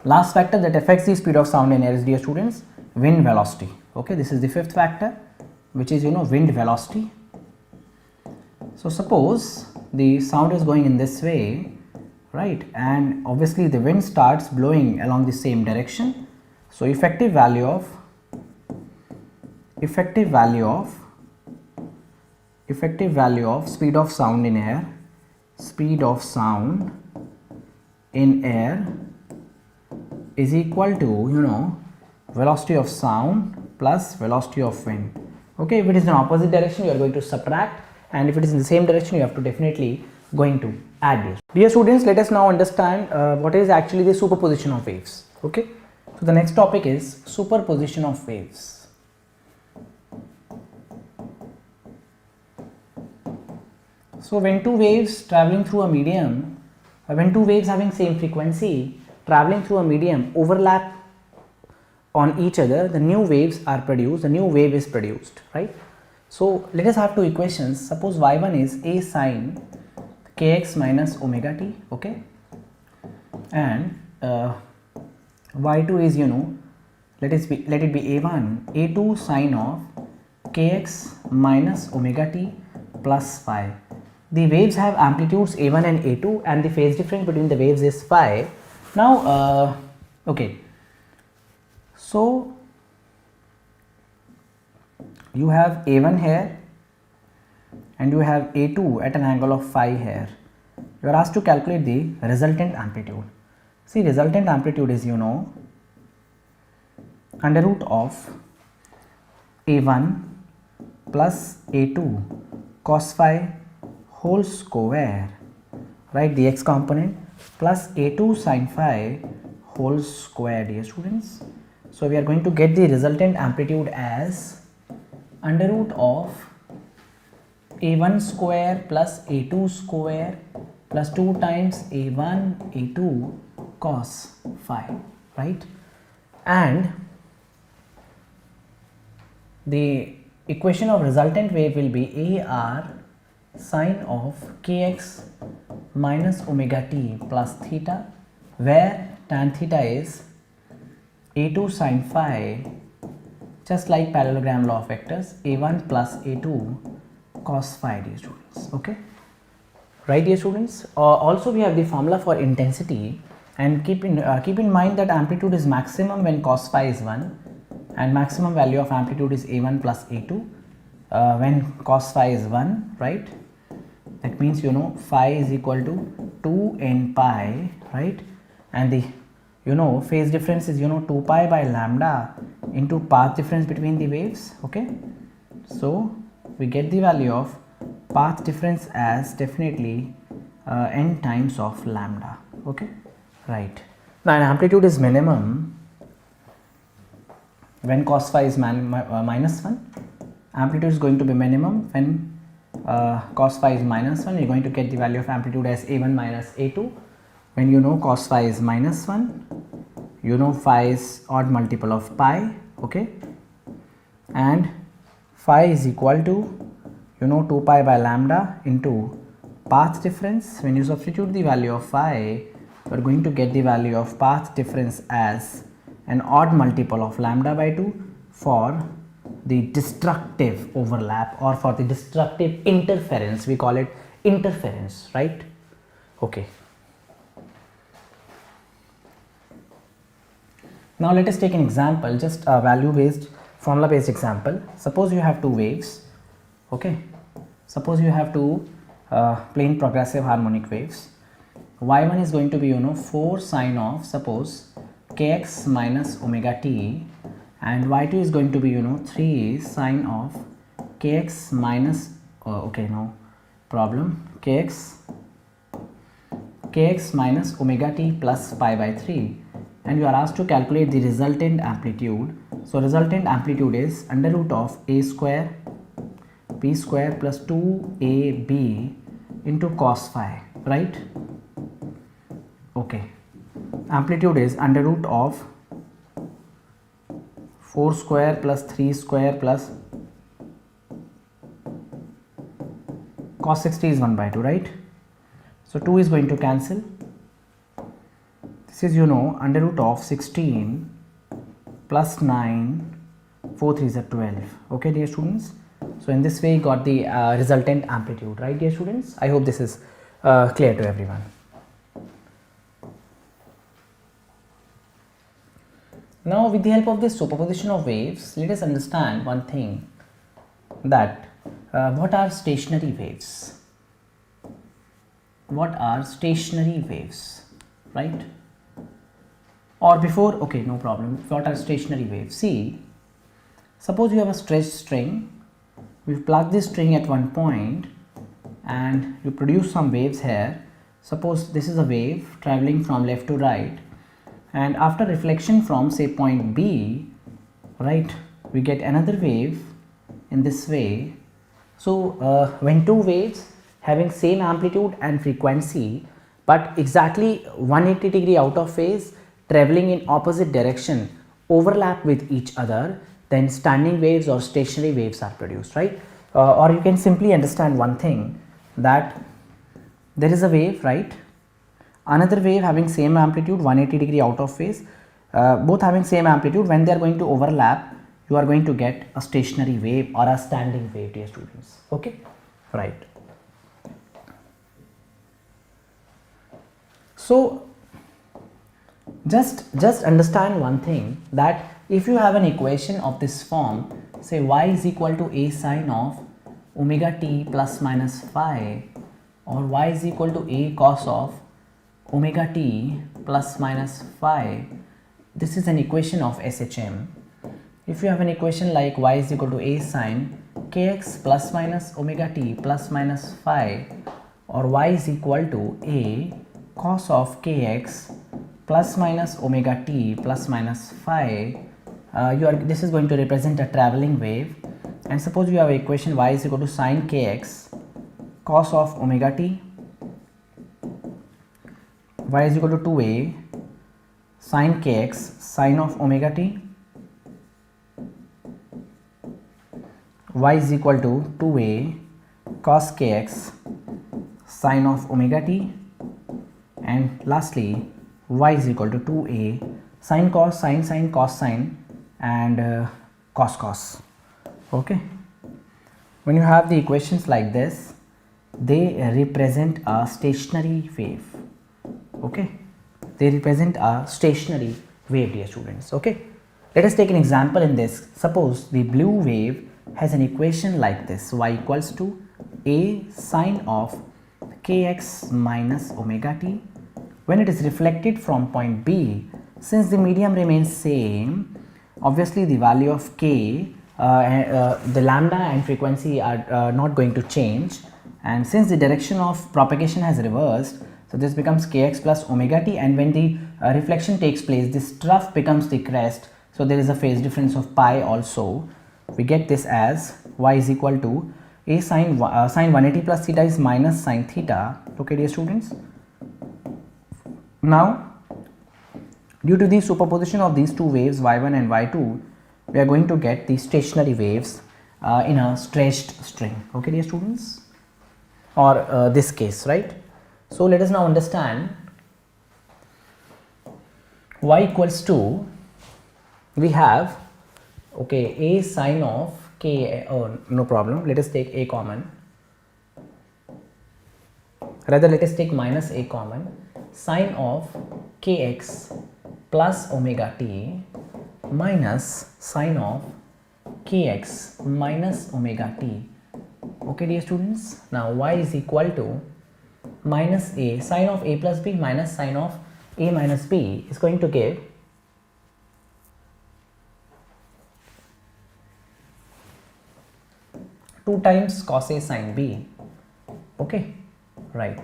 last factor that affects the speed of sound in air is, dear students, wind velocity. Okay, this is the fifth factor, which is wind velocity. So suppose the sound is going in this way, right, and obviously the wind starts blowing along the same direction. So effective value of speed of sound in air, is equal to velocity of sound plus velocity of wind. Okay, if it is in opposite direction, you are going to subtract, and if it is in the same direction, you have to definitely going to add this. Dear students, let us now understand what is actually the superposition of waves. Okay, so the next topic is superposition of waves. So when two waves traveling through a medium, when two waves having same frequency traveling through a medium overlap on each other, the new waves are produced, the new wave is produced, right? So let us have two equations. Suppose y1 is a sine kx minus omega t, okay, and y2 is let it be a2 sine of kx minus omega t plus phi. The waves have amplitudes a1 and a2, and the phase difference between the waves is phi. Now okay, so you have a1 here and you have a2 at an angle of phi here. You are asked to calculate the resultant amplitude. See, resultant amplitude is under root of a1 plus a2 cos phi whole square, right, the x component plus a2 sine phi whole square, dear students. So we are going to get the resultant amplitude as under root of a1 square plus a2 square plus 2 times a1 a2 cos phi, right? And the equation of resultant wave will be AR sine of kx minus omega t plus theta, where tan theta is a2 sine phi, just like parallelogram law of vectors, a1 plus a2 cos phi, dear students. Okay, right, dear students. Also we have the formula for intensity, and keep in mind that amplitude is maximum when cos phi is 1 and maximum value of amplitude is a1 plus a2 when cos phi is 1, right? That means, you know, phi is equal to 2n pi, right? And the, you know, phase difference is, you know, 2 pi by lambda into path difference between the waves. Okay, so we get the value of path difference as definitely n times of lambda. Okay, right. Now an amplitude is minimum when cos phi is minus 1. Amplitude is going to be minimum when cos phi is minus 1. You are going to get the value of amplitude as a1 minus a2. When you know cos phi is minus 1, you know phi is odd multiple of pi. Okay, and phi is equal to, you know, 2 pi by lambda into path difference. When you substitute the value of phi, you are going to get the value of path difference as an odd multiple of lambda by 2 for the destructive overlap, or for the destructive interference. We call it interference, right? Okay. Now let us take an example, just a value based, formula based example. Suppose you have two waves. Okay, suppose you have two plane progressive harmonic waves. Y1 is going to be, you know, 4 sine of, suppose, kx minus omega t, and y2 is going to be, you know, 3 sine of kx minus okay, no problem, kx minus omega t plus pi by 3, and you are asked to calculate the resultant amplitude. So resultant amplitude is under root of a square b square plus 2ab into cos phi, right? Okay, amplitude is under root of 4 square plus 3 square plus cos 60 is 1 by 2, right? So 2 is going to cancel. This is, you know, under root of 16 plus 9, 4 3s are 12. Okay, dear students. So in this way you got the resultant amplitude, right, dear students? I hope this is clear to everyone. Now with the help of this superposition of waves, let us understand one thing, that what are stationary waves? What are stationary waves, right? Or before, okay, no problem, what are stationary waves? See, suppose you have a stretched string, we plug this string at one point and you produce some waves here. Suppose this is a wave traveling from left to right, and after reflection from, say, point B, right, we get another wave in this way. So when two waves having same amplitude and frequency but exactly 180 degree out of phase, traveling in opposite direction, overlap with each other, then standing waves or stationary waves are produced, right? Or you can simply understand one thing, that there is a wave, right, another wave having same amplitude, 180 degree out of phase, both having same amplitude. When they are going to overlap, you are going to get a stationary wave or a standing wave, dear students. Okay, right. So just understand one thing, that if you have an equation of this form, say y is equal to a sine of omega t plus minus phi, or y is equal to a cos of omega t plus minus phi, this is an equation of SHM. If you have an equation like y is equal to a sine kx plus minus omega t plus minus phi, or y is equal to a cos of kx plus minus omega t plus minus phi, this is going to represent a traveling wave, and suppose you have a equation y is equal to sin kx cos of omega t, y is equal to 2a sin kx sin of omega t, y is equal to 2a cos kx sin of omega t, and lastly y is equal to 2a sin cos sin sin cos sin and cos cos. Okay, when you have the equations like this, they represent a stationary wave. Okay, they represent a stationary wave, dear students. Okay, let us take an example in this. Suppose the blue wave has an equation like this: y equals to a sine of kx minus omega t. When it is reflected from point B, since the medium remains same, obviously the value of k, the lambda and frequency are not going to change, and since the direction of propagation has reversed, so this becomes kx plus omega t, and when the reflection takes place, this trough becomes the crest, so there is a phase difference of pi also. We get this as y is equal to a sin 180 plus theta is minus sin theta. Okay, dear students. Now, due to the superposition of these two waves y1 and y2, we are going to get the stationary waves in a stretched string. Okay, dear students, or this case, right? So let us now understand y equals to, we have, okay, a sine of k, oh no problem, let us take a common, rather let us take minus a common, sine of kx plus omega t minus sine of kx minus omega t. Okay, dear students, now y is equal to minus a sine of a plus b minus sine of a minus b is going to give two times cos a sine b. Okay, right.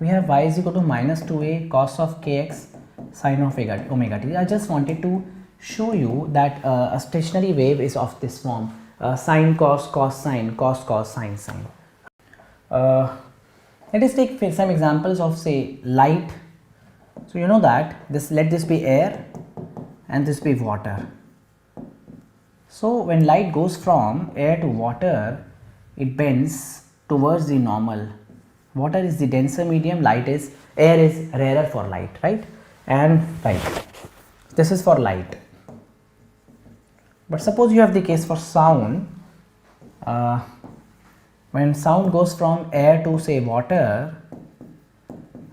We have y is equal to minus 2a cos of kx sine of omega t. I just wanted to show you that a stationary wave is of this form: sine cos cos sine cos cos sine sine. Let us take some examples of, say, light. So you know that let this be air and this be water. So when light goes from air to water, it bends towards the normal. Water is the denser medium, air is rarer for light, right? And right, this is for light. But suppose you have the case for sound. When sound goes from air to, say, water,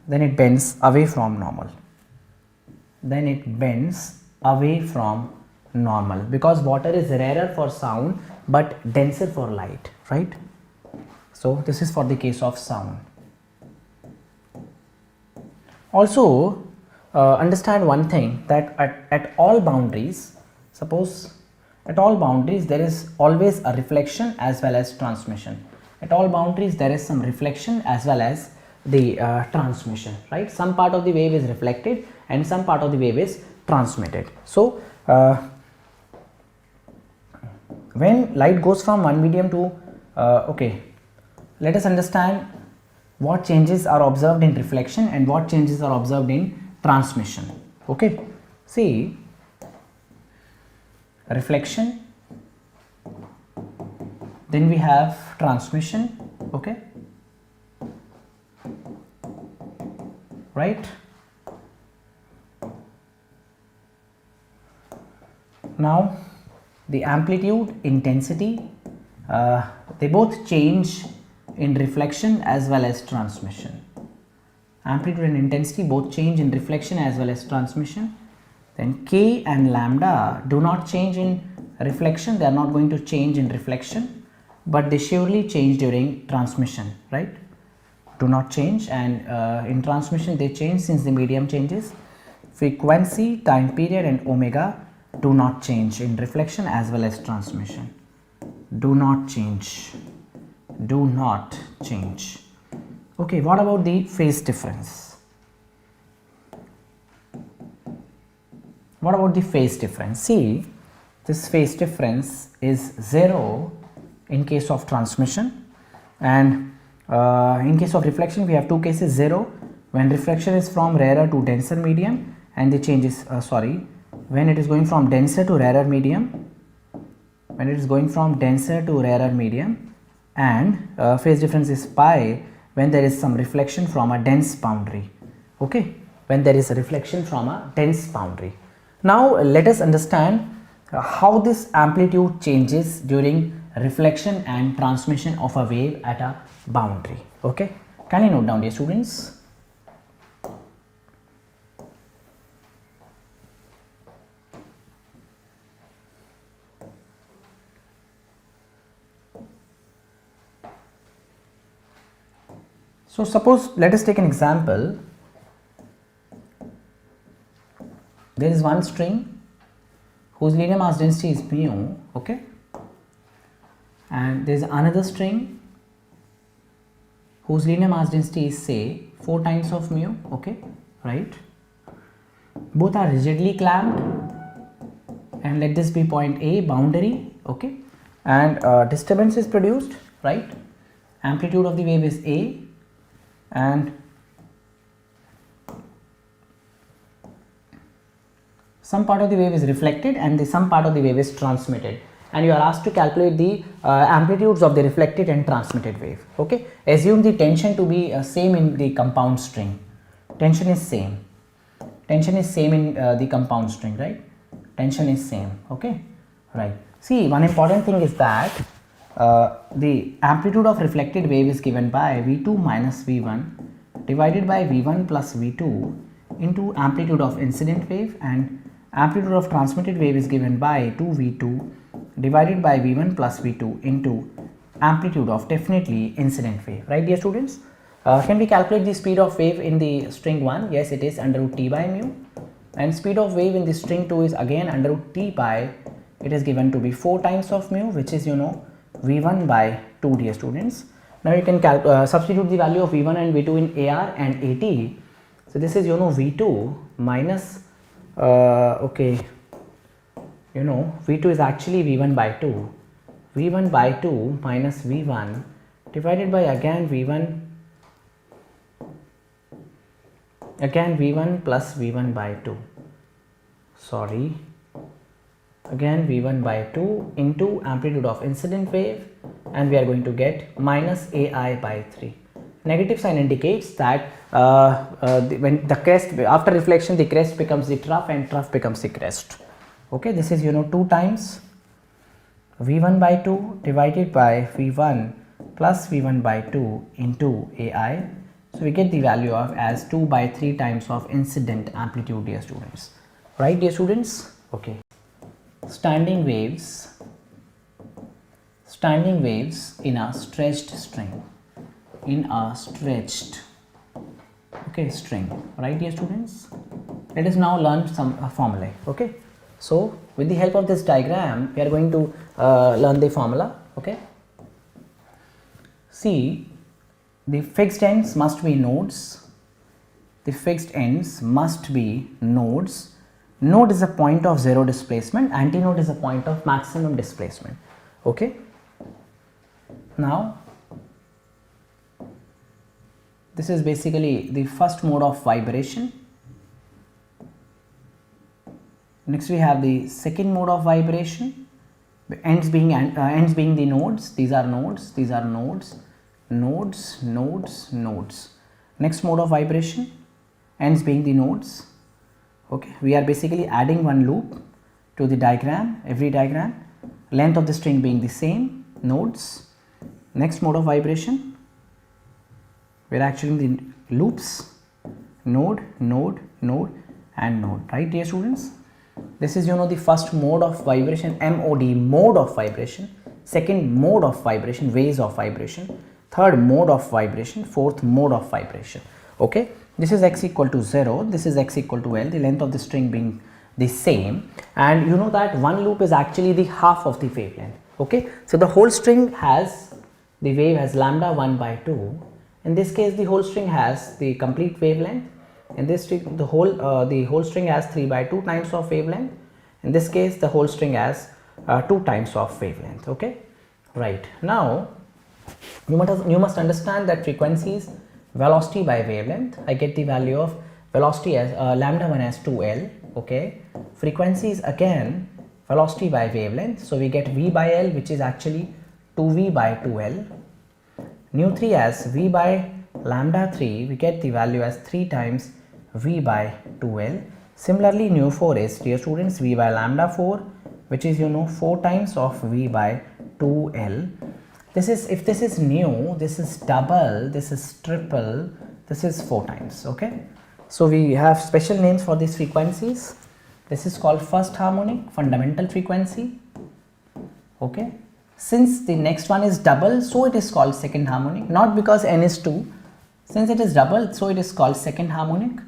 then it bends away from normal. Because water is rarer for sound but denser for light, right? So this is for the case of sound. Also, understand one thing, that at all boundaries, suppose at all boundaries there is always a reflection as well as transmission. At all boundaries there is some reflection as well as the transmission, right? Some part of the wave is reflected and some part of the wave is transmitted. So when light goes from one medium to okay, let us understand what changes are observed in reflection and what changes are observed in transmission. Okay, see, reflection, then we have transmission. Okay, right? Now the amplitude, intensity, they both change in reflection as well as transmission. Amplitude and intensity both change in reflection as well as transmission. Then k and lambda do not change in reflection, they are not going to change in reflection, but they surely change during transmission, right? Do not change, and in transmission they change since the medium changes. Frequency, time period and omega do not change in reflection as well as transmission. Do not change. Okay, what about the phase difference? What about the phase difference? See, this phase difference is 0 in case of transmission, and in case of reflection we have two cases: 0 when reflection is from rarer to denser medium, and the change is when it is going from denser to rarer medium, and phase difference is pi when there is some reflection from a dense boundary. Okay, when there is a reflection from a dense boundary. Now let us understand how this amplitude changes during reflection and transmission of a wave at a boundary. Okay, can you note down, dear students? So suppose, let us take an example. There is one string whose linear mass density is mu, okay, and there is another string whose linear mass density is, say, 4 times of mu, okay, right. Both are rigidly clamped, and let this be point A, boundary, okay, and disturbance is produced, right. Amplitude of the wave is A, and some part of the wave is reflected and some part of the wave is transmitted, and you are asked to calculate the amplitudes of the reflected and transmitted wave. Okay, assume the tension to be same in the compound string. Tension is same in the compound string, right. Tension is same, okay, right. See, one important thing is that the amplitude of reflected wave is given by V2 minus V1 divided by V1 plus V2 into amplitude of incident wave, and amplitude of transmitted wave is given by 2V2 divided by V1 plus V2 into amplitude of definitely incident wave, right, dear students. Can we calculate the speed of wave in the string 1? Yes, it is under root T by mu, and speed of wave in the string 2 is again under root T by, it is given to be 4 times of mu, which is V1 by 2, dear students. Now you can substitute the value of V1 and V2 in AR and AT. So this is V2 minus V2 is actually V1 by 2. V1 by 2 minus V1 divided by again V1 plus V1 by 2. Sorry. Again V1 by 2 into amplitude of incident wave, and we are going to get minus AI by 3. Negative sign indicates that when the crest, after reflection, the crest becomes the trough and trough becomes the crest. Okay, this is 2 times V1 by 2 divided by V1 plus V1 by 2 into AI. So we get the value of as 2 by 3 times of incident amplitude, dear students. Right, dear students? Okay. Standing waves in a stretched string, string, right, dear students. Let us now learn some formulae. Okay, so with the help of this diagram we are going to learn the formula. Okay, see, the fixed ends must be nodes. Node is a point of zero displacement, antinode is a point of maximum displacement. Okay, now this is basically the first mode of vibration. Next we have the second mode of vibration, ends being the nodes. These are nodes, nodes. Next mode of vibration, ends being the nodes. Okay, we are basically adding one loop to the diagram, every diagram, length of the string being the same, nodes. Next mode of vibration, we are actually the loops, node, and node, right, dear students. This is the first mode of vibration, mode of vibration. Second mode of vibration, ways of vibration. Third mode of vibration, fourth mode of vibration. Okay, this is x equal to 0, this is x equal to L, the length of the string being the same, and you know that one loop is actually the half of the wavelength. Okay, so the whole string has, the wave has lambda 1 by 2, In this case, the whole string has the complete wavelength. In this string, the whole string has 3 by 2 times of wavelength. In this case, the whole string has 2 times of wavelength. Okay, right. Now you must understand that frequencies, velocity by wavelength. I get the value of velocity as lambda 1 as 2L. Okay, frequencies again velocity by wavelength. So we get V by L, which is actually 2V by 2L. Nu 3 as V by lambda 3, we get the value as 3 times V by 2L. Similarly, nu 4 is, dear students, V by lambda 4, which is 4 times of V by 2L. This is, if this is nu, this is double, this is triple, this is 4 times. Okay, so we have special names for these frequencies. This is called first harmonic, fundamental frequency. Okay, since the next one is double, so it is called second harmonic, not because n is 2. Since it is double, so it is called second harmonic.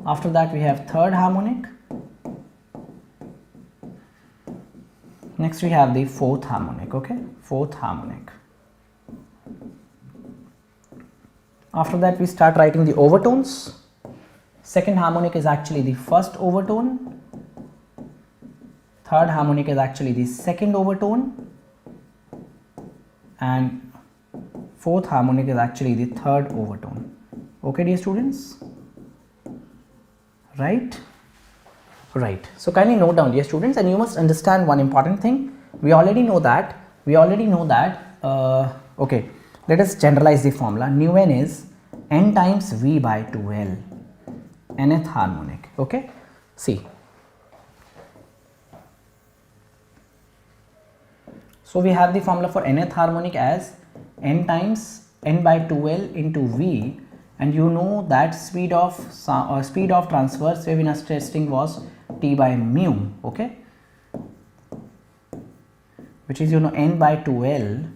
After that we have third harmonic. Next we have the fourth harmonic. Okay, fourth harmonic. After that we start writing the overtones. Second harmonic is actually the first overtone. Third harmonic is actually the second overtone, and fourth harmonic is actually the third overtone. Okay, dear students, right? Right. So kindly note down, dear students, and you must understand one important thing. We already know that. Okay, let us generalize the formula. Nu n is n times V by 2L, nth harmonic. Okay, see. So we have the formula for nth harmonic as n times n by 2L into V, and you know that speed of transverse wave in a straight string was T by mu. Okay, which is n by 2L,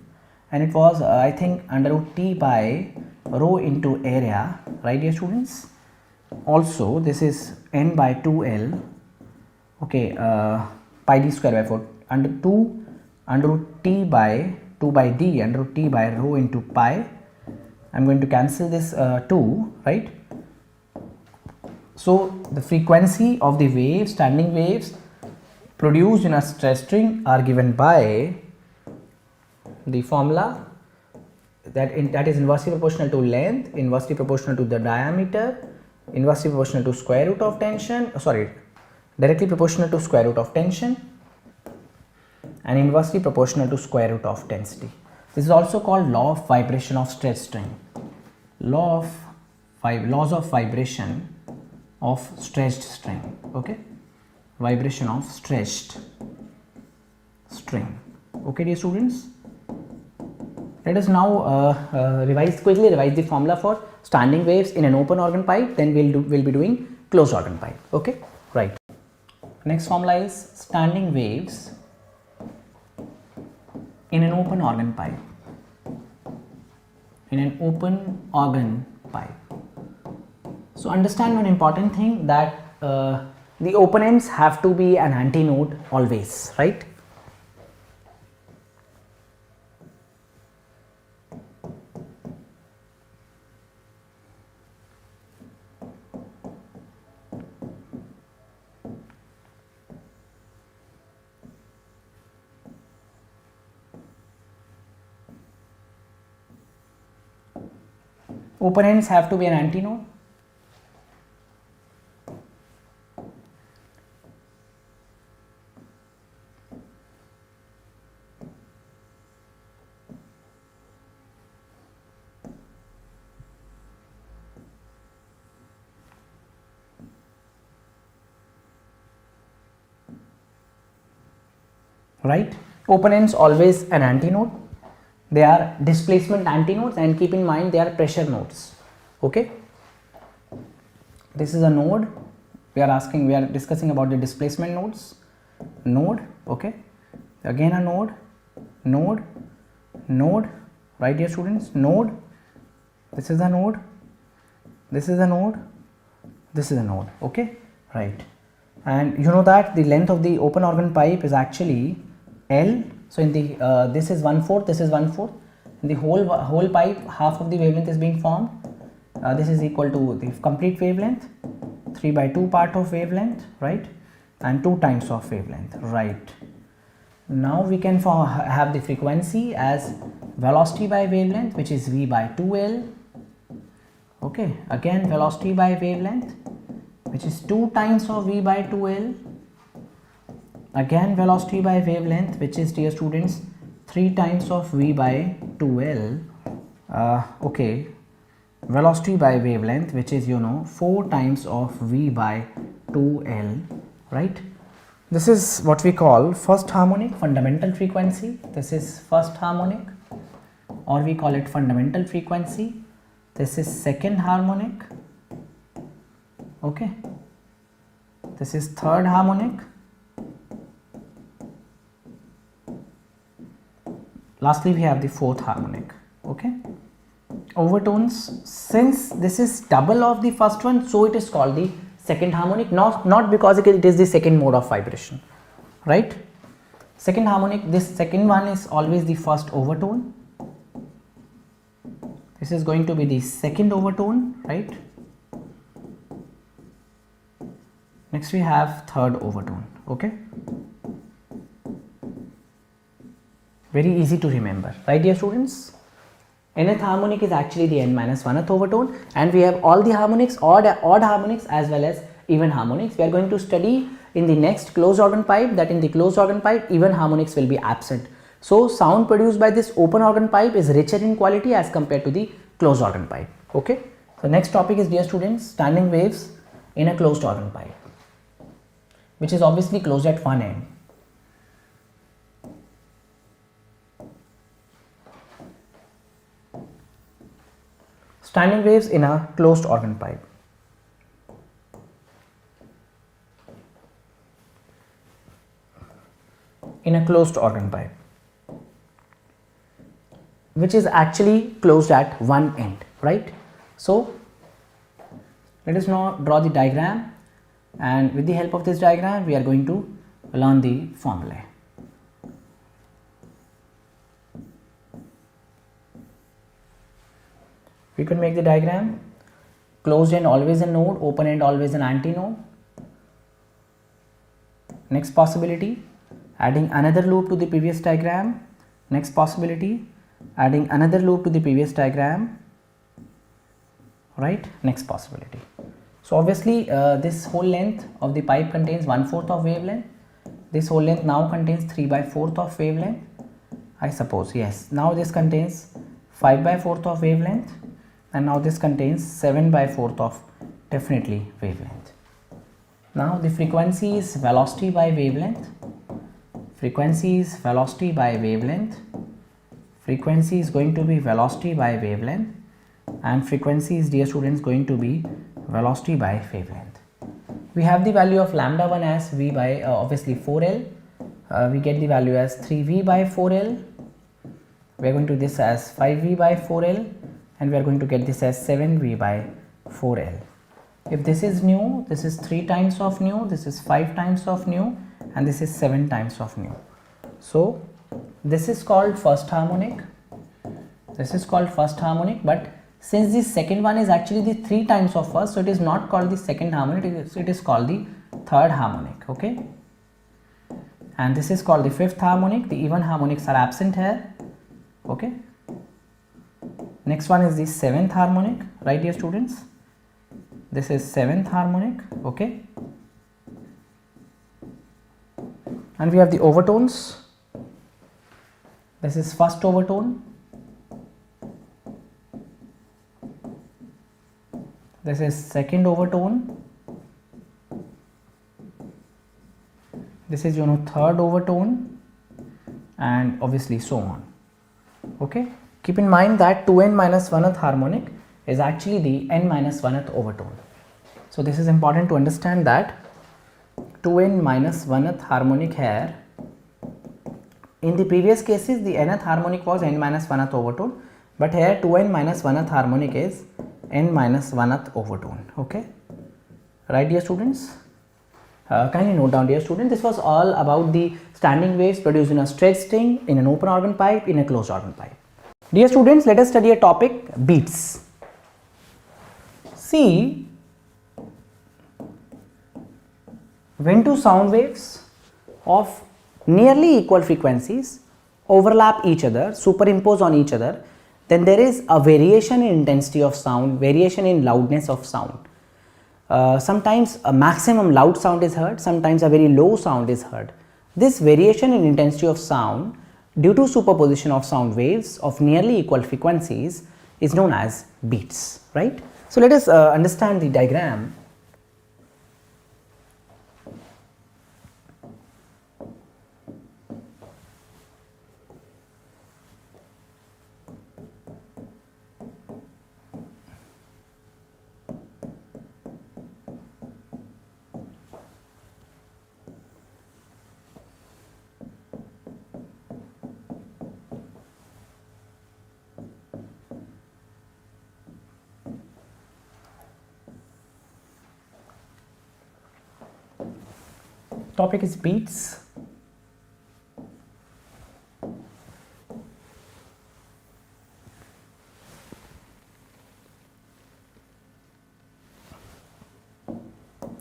and it was I think under root T by rho into area, right, dear students? Also this is n by 2L. Okay, pi d square by 4 under 2 under root T by 2 by d under root T by rho into pi. I am going to cancel this 2, right? So the frequency of the waves, standing waves produced in a stress string are given by the formula that is inversely proportional to length, inversely proportional to the diameter, inversely proportional to square root of tension, directly proportional to square root of tension, and inversely proportional to square root of density. This is also called law of vibration of stress string. Laws of vibration of stressed string. Okay, vibration of stressed string. Okay, dear students, let us now quickly revise the formula for standing waves in an open organ pipe. Then we'll be doing closed organ pipe. Okay, right. Next formula is standing waves in an open organ pipe. In an open organ pipe. So understand one important thing, that the open ends have to be an antinode always, right? Open ends have to be an antinode. Right? Open ends always an antinode. They are displacement antinodes, and keep in mind they are pressure nodes. Okay, this is a node. We are discussing about the displacement nodes. Node. Okay, again a node, right, dear students? Node. This is a node, this is a node, this is a node. Okay, right. And you know that the length of the open organ pipe is actually L. So in the this is 1/4, this is 1/4, the whole pipe, half of the wavelength is being formed. This is equal to the complete wavelength, 3/2 part of wavelength, right, and 2 times of wavelength, right. Now we can have the frequency as velocity by wavelength, which is v by 2L. Okay, again velocity by wavelength, which is 2 times of v by 2L. Again velocity by wavelength, which is, dear students, 3 times of v by 2L. Okay, velocity by wavelength, which is 4 times of v by 2L, right. This is what we call first harmonic fundamental frequency. This is first harmonic, or we call it fundamental frequency. This is second harmonic. Okay, this is third harmonic. Lastly, we have the fourth harmonic. Okay, overtones, since this is double of the first one, so it is called the second harmonic, not because it is the second mode of vibration, right. Second harmonic, this second one is always the first overtone. This is going to be the second overtone, right. Next we have third overtone. Okay, very easy to remember, right, dear students. Nth harmonic is actually the n-1th overtone, and we have all the harmonics, odd harmonics as well as even harmonics. We are going to study in the next closed organ pipe that in the closed organ pipe even harmonics will be absent. So sound produced by this open organ pipe is richer in quality as compared to the closed organ pipe. Okay, so next topic is, dear students, standing waves in a closed organ pipe, which is obviously closed at one end. Standing waves in a closed organ pipe. In a closed organ pipe, which is actually closed at one end, right. So let us now draw the diagram, and with the help of this diagram we are going to learn the formulae. We can make the diagram. Closed end always a node, open end always an antinode. Next possibility, adding another loop to the previous diagram. Next possibility, adding another loop to the previous diagram, right. Next possibility. So obviously this whole length of the pipe contains 1/4 of wavelength. This whole length now contains 3/4 of wavelength, I suppose. Yes, now this contains 5/4 of wavelength, and now this contains 7/4 of definitely wavelength. Now the frequency is velocity by wavelength. Frequency is velocity by wavelength. Frequency is going to be velocity by wavelength, and frequency is, dear students, going to be velocity by wavelength. We have the value of lambda 1 as v by obviously 4L. We get the value as 3v by 4L. We are going to do this as 5v by 4L, and we are going to get this as 7v by 4L. If this is nu, this is 3 times of nu, this is 5 times of nu, and this is 7 times of nu. So this is called first harmonic. This is called first harmonic, but since the second one is actually the 3 times of first, so it is not called the second harmonic, it is called the third harmonic. Okay, and this is called the fifth harmonic. The even harmonics are absent here. Okay, next one is the seventh harmonic, right, dear students. This is seventh harmonic. Okay, and we have the overtones. This is first overtone. This is second overtone. This is third overtone, and obviously so on. Okay, keep in mind that 2n-1th harmonic is actually the n-1th overtone. So this is important to understand that 2n-1th harmonic here. In the previous cases, the nth harmonic was n-1th overtone, but here 2n-1th harmonic is n-1th overtone. Okay, right, dear students. Kindly note down, dear students, this was all about the standing waves produced in a straight string, in an open organ pipe, in a closed organ pipe. Dear students, let us study a topic, beats. See, when two sound waves of nearly equal frequencies overlap each other, superimpose on each other, then there is a variation in intensity of sound, variation in loudness of sound. Sometimes a maximum loud sound is heard, sometimes a very low sound is heard. This variation in intensity of sound due to superposition of sound waves of nearly equal frequencies is known as beats, right? So let us understand the diagram. Topic is beats.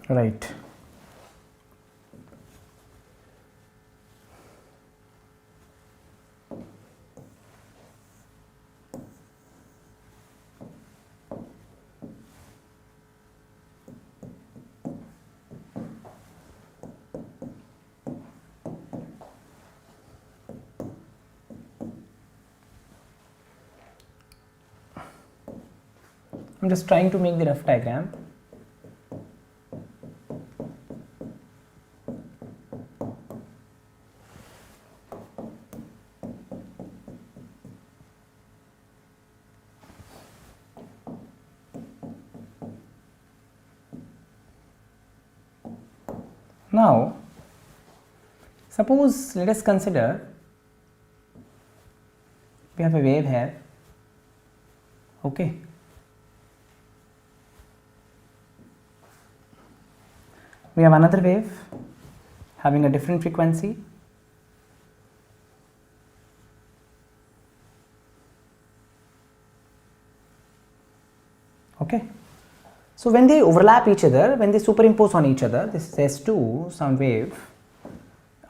Right. I'm just trying to make the rough diagram. Now, suppose let us consider we have a wave here, okay. We have another wave having a different frequency. Okay. So when they overlap each other, when they superimpose on each other, this is S2 sound wave,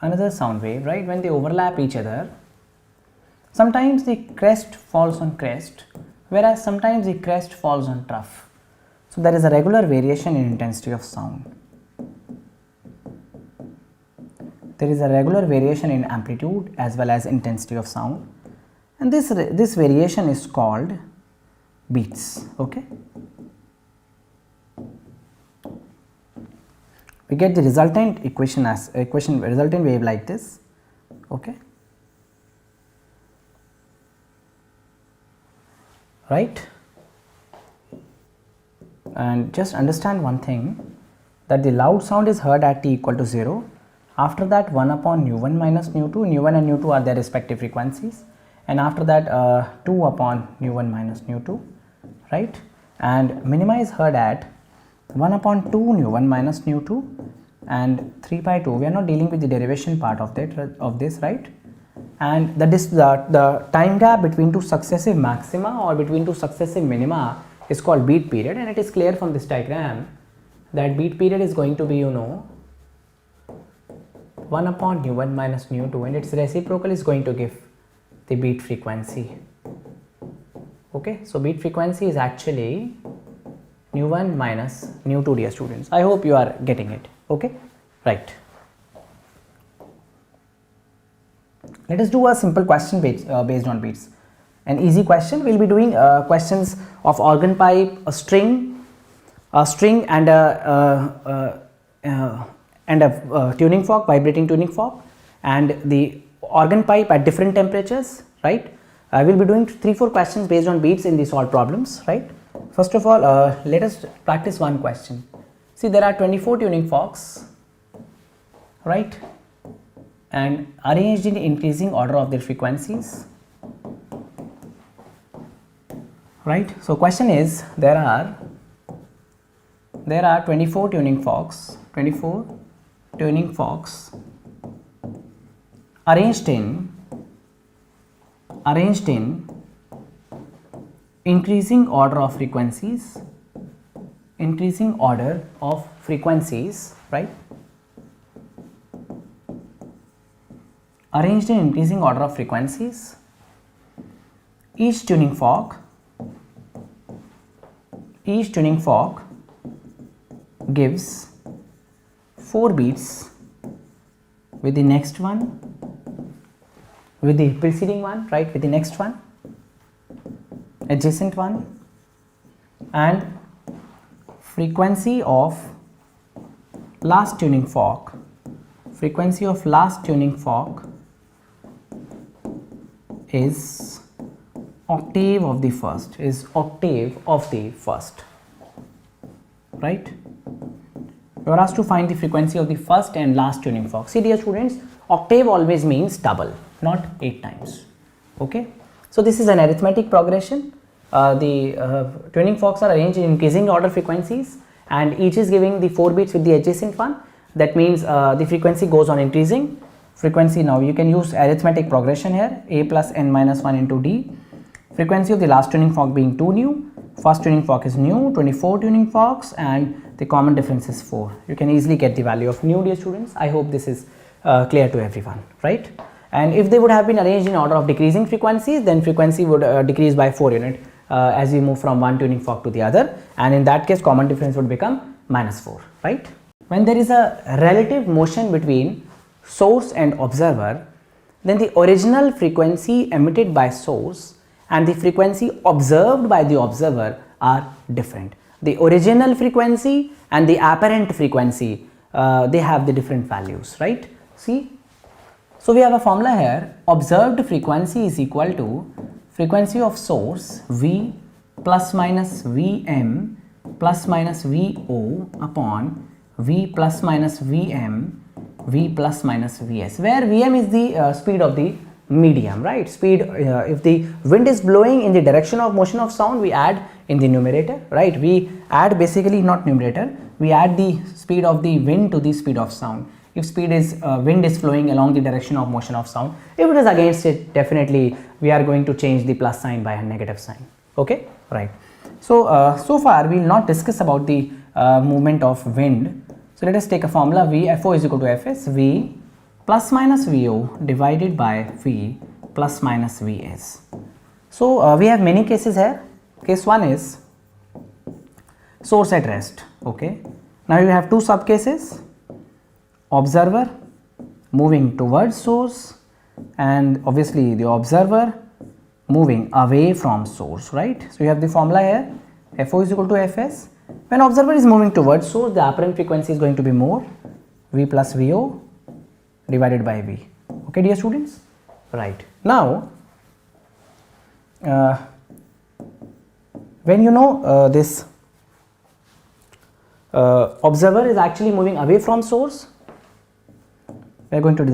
another sound wave, right? When they overlap each other, sometimes the crest falls on crest, whereas sometimes the crest falls on trough. So there is a regular variation in intensity of sound. There is a regular variation in amplitude as well as intensity of sound, and this variation is called beats, okay. We get the resultant resultant wave like this, okay, right. And just understand one thing, that the loud sound is heard at t equal to 0. After that 1 upon nu1 minus nu2, nu1 and nu2 are their respective frequencies, and after that 2 upon nu1 minus nu2, right. And minima is heard at 1 upon 2 nu1 minus nu2 and 3 by 2. We are not dealing with the derivation part of this, right. And the time gap between two successive maxima or between two successive minima is called beat period, and it is clear from this diagram that beat period is going to be 1 upon nu1 minus nu2, and its reciprocal is going to give the beat frequency, okay. So beat frequency is actually nu1 minus nu2, dear students. I hope you are getting it, okay, right. Let us do a simple question based on beats. An easy question. We will be doing questions of organ pipe, a string and a tuning fork, vibrating tuning fork, and the organ pipe at different temperatures, right. I will be doing 3-4 questions based on beats in the solved problems, right. First of all, let us practice one question. See, there are 24 tuning forks, right, and arranged in increasing order of their frequencies, right. So question is, there are 24 tuning forks, arranged in increasing order of frequencies, right, arranged in increasing order of frequencies. Each tuning fork gives 4 beats with the next one, with the preceding one, right, with the next one, adjacent one, and frequency of last tuning fork is octave of the first, right? You are asked to find the frequency of the first and last tuning fork. See dear students, octave always means double, not 8 times. Okay, so this is an arithmetic progression. The tuning forks are arranged in increasing order frequencies, and each is giving the 4 beats with the adjacent one. That means the frequency goes on increasing frequency. Now you can use arithmetic progression here, a plus n minus 1 into d. Frequency of the last tuning fork being 2 new, first tuning fork is new, 24 tuning forks, and the common difference is 4. You can easily get the value of new, dear students. I hope this is clear to everyone, right? And if they would have been arranged in order of decreasing frequencies, then frequency would decrease by 4 unit as we move from one tuning fork to the other, and in that case common difference would become -4, right? When there is a relative motion between source and observer, then the original frequency emitted by source and the frequency observed by the observer are different. The original frequency and the apparent frequency, they have the different values, right? See, so we have a formula here. Observed frequency is equal to frequency of source V plus minus Vm plus minus Vo upon V plus minus Vm V plus minus Vs, where Vm is the speed of the medium, right? Speed, if the wind is blowing in the direction of motion of sound, we add in the numerator, right? We add basically, not numerator, we add the speed of the wind to the speed of sound. If speed is wind is flowing along the direction of motion of sound, if it is against it, definitely we are going to change the plus sign by a negative sign. Okay, right? So so far we will not discuss about the movement of wind. So let us take a formula. Fo is equal to Fs, V plus minus Vo divided by V plus minus Vs. So we have many cases here. Case 1 is source at rest. Okay, now you have two sub cases: observer moving towards source and obviously the observer moving away from source, right? So you have the formula here, Fo is equal to Fs. When observer is moving towards source, the apparent frequency is going to be more, V plus Vo divided by V. Okay, dear students, right? Now when you know this observer is actually moving away from source, we are going to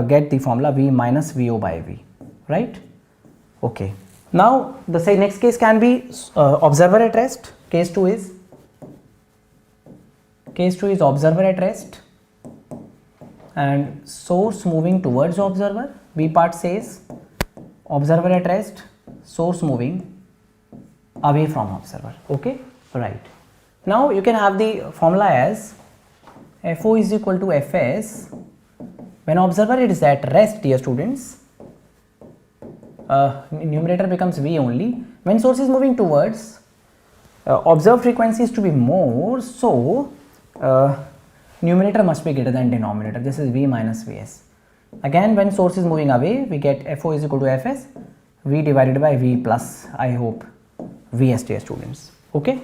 get the formula V minus Vo by V, right? Okay, now the next case can be observer at rest. Case 2 is observer at rest and source moving towards observer. B part says observer at rest, source moving away from observer. Okay, right? Now you can have the formula as Fo is equal to Fs. When observer is at rest, dear students, numerator becomes V only. When source is moving towards, observed frequency is to be more, so numerator must be greater than denominator. This is V minus Vs. Again, when source is moving away, we get Fo is equal to Fs, V divided by V plus, I hope, Vs, dear students. Okay,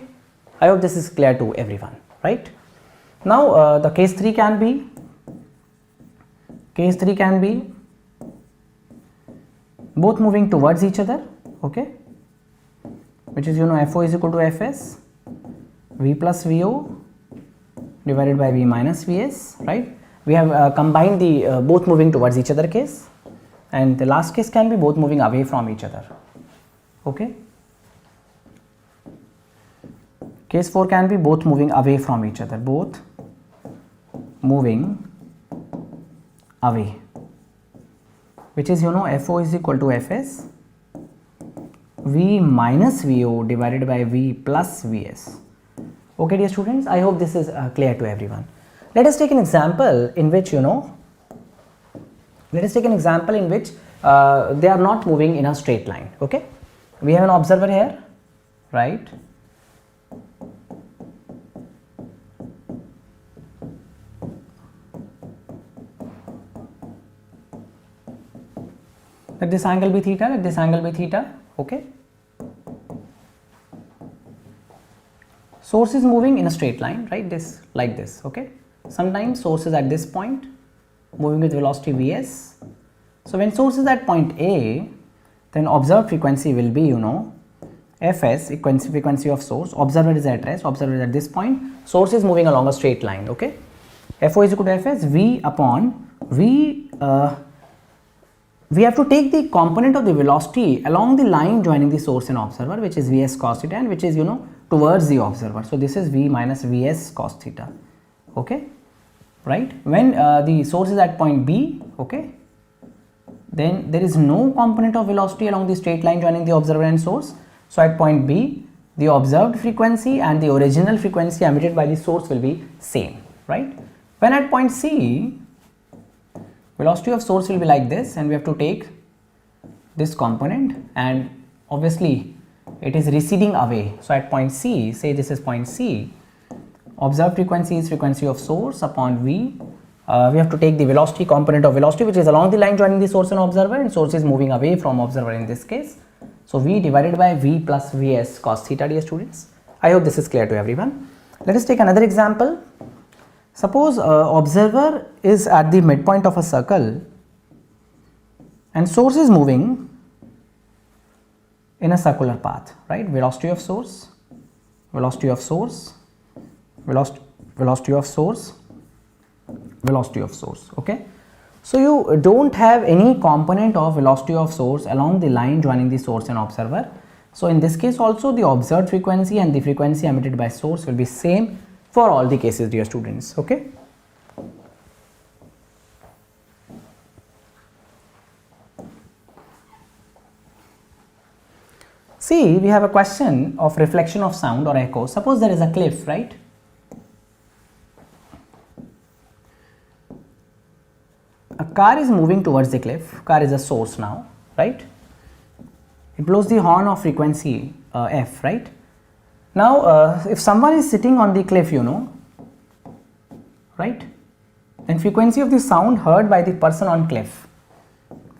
I hope this is clear to everyone, right? Now the case 3 can be both moving towards each other, okay, which is, you know, Fo is equal to Fs, V plus Vo divided by V minus Vs, right? We have combined the both moving towards each other case, and the last case can be both moving away from each other. Okay, case 4 can be both moving away from each other, both moving away, which is, you know, Fo is equal to Fs, V minus VO divided by V plus Vs. Okay dear students, I hope this is clear to everyone. Let us take an example in which they are not moving in a straight line. Okay, we have an observer here, right? Let this angle be theta, let this angle be theta. Okay, source is moving in a straight line, right? This, like this. Okay, sometimes source is at this point moving with velocity Vs. So when source is at point A, then observed frequency will be Fs, frequency of source. Observer is at rest, observer is at this point, source is moving along a straight line. Okay, Fo is equal to Fs, V upon V. We have to take the component of the velocity along the line joining the source and observer, which is Vs cos theta, and which is towards the observer. So this is V minus Vs cos theta. Okay, right? When the source is at point B, okay, then there is no component of velocity along the straight line joining the observer and source. So at point B, the observed frequency and the original frequency emitted by the source will be same, right? When at point C, velocity of source will be like this, and we have to take this component, and obviously it is receding away. So at point C, say this is point C, observed frequency is frequency of source upon V. We have to take the velocity component of velocity, which is along the line joining the source and observer, and source is moving away from observer in this case. So V divided by V plus Vs cos theta, dear students. I hope this is clear to everyone. Let us take another example. Suppose observer is at the midpoint of a circle and source is moving in a circular path, right? Velocity of source, velocity of source, velocity of source, velocity of source. Okay, so you don't have any component of velocity of source along the line joining the source and observer. So in this case also, the observed frequency and the frequency emitted by source will be same for all the cases, dear students. Okay, see, we have a question of reflection of sound or echo. Suppose there is a cliff, right? A car is moving towards the cliff. Car is a source now, right? It blows the horn of frequency f, right? Now if someone is sitting on the cliff, right, then frequency of the sound heard by the person on cliff,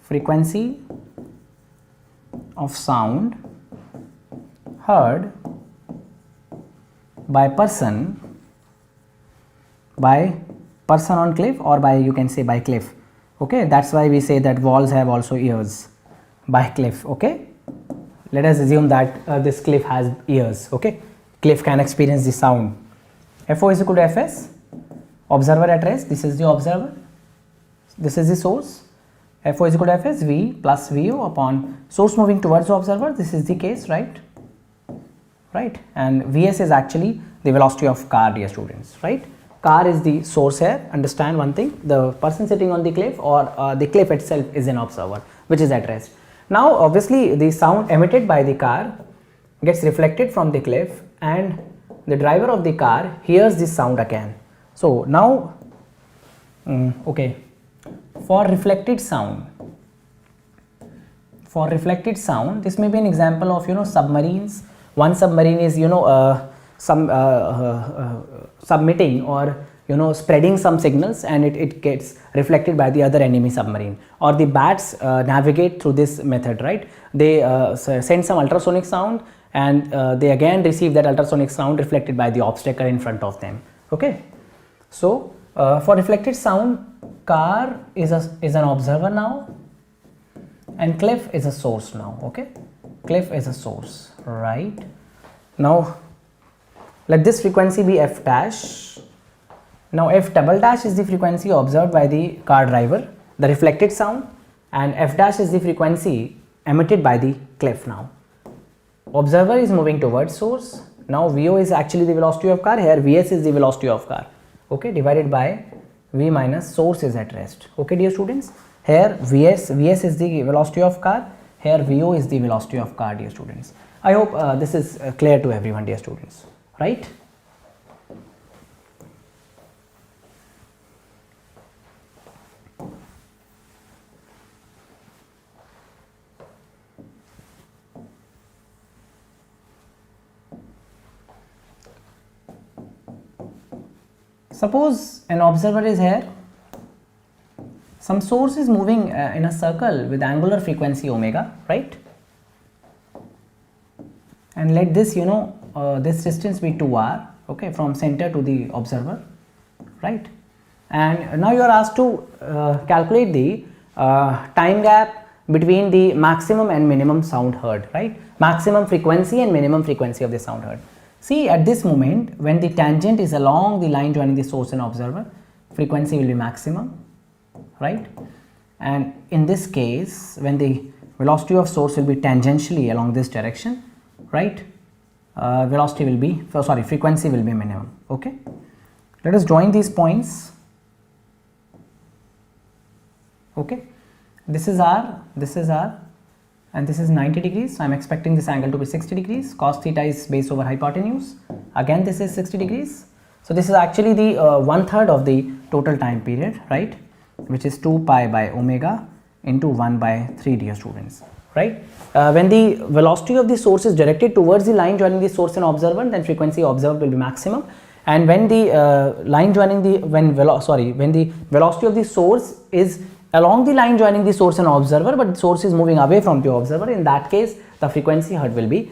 frequency of sound heard by person on cliff, or by, you can say, by cliff. Okay, that's why we say that walls have also ears, by cliff. Okay, let us assume that this cliff has ears. Okay, cliff can experience the sound. Fo is equal to Fs, observer at rest, this is the observer, this is the source. Fo is equal to Fs, V plus Vo upon source moving towards the observer, this is the case, right? And Vs is actually the velocity of car, dear students, right? Car is the source here. Understand one thing, the person sitting on the cliff, or the cliff itself, is an observer which is at rest. Now obviously the sound emitted by the car gets reflected from the cliff, and the driver of the car hears this sound again. So now okay, for reflected sound, this may be an example of submarines. One submarine is submitting or spreading some signals, and it gets reflected by the other enemy submarine. Or the bats navigate through this method, right? They send some ultrasonic sound, and they again receive that ultrasonic sound reflected by the obstacle in front of them. Okay, so for reflected sound, car is an observer now, and cliff is a source now. Okay, cliff is a source, right? Now let this frequency be f dash. Now f double dash is the frequency observed by the car driver, the reflected sound, and f dash is the frequency emitted by the cliff. Now observer is moving towards source. Now Vo is actually the velocity of car, here Vs is the velocity of car, okay, divided by V minus source is at rest. Okay dear students, here Vs is the velocity of car, Here VO is the velocity of car, dear students. I hope this is clear to everyone, dear students, right? Suppose an observer is here, some source is moving in a circle with angular frequency omega, right? And let this, this distance be 2r, okay, from center to the observer, right? And now you are asked to calculate the time gap between the maximum and minimum sound heard, right? Maximum frequency and minimum frequency of the sound heard. See, at this moment, when the tangent is along the line joining the source and observer, frequency will be maximum, right? And in this case, when the velocity of source will be tangentially along this direction, right, velocity will be, frequency will be minimum, okay? Let us join these points, okay? This is R, and this is 90 degrees. So I am expecting this angle to be 60 degrees. Cos theta is base over hypotenuse. Again, this is 60 degrees. So this is actually the 1/3 of the total time period, right? Which is 2 pi by omega into 1/3, dear students, right? When the velocity of the source is directed towards the line joining the source and observer, then frequency observed will be maximum. And when the line joining the when the velocity of the source is along the line joining the source and observer, but the source is moving away from the observer, in that case the frequency heard will be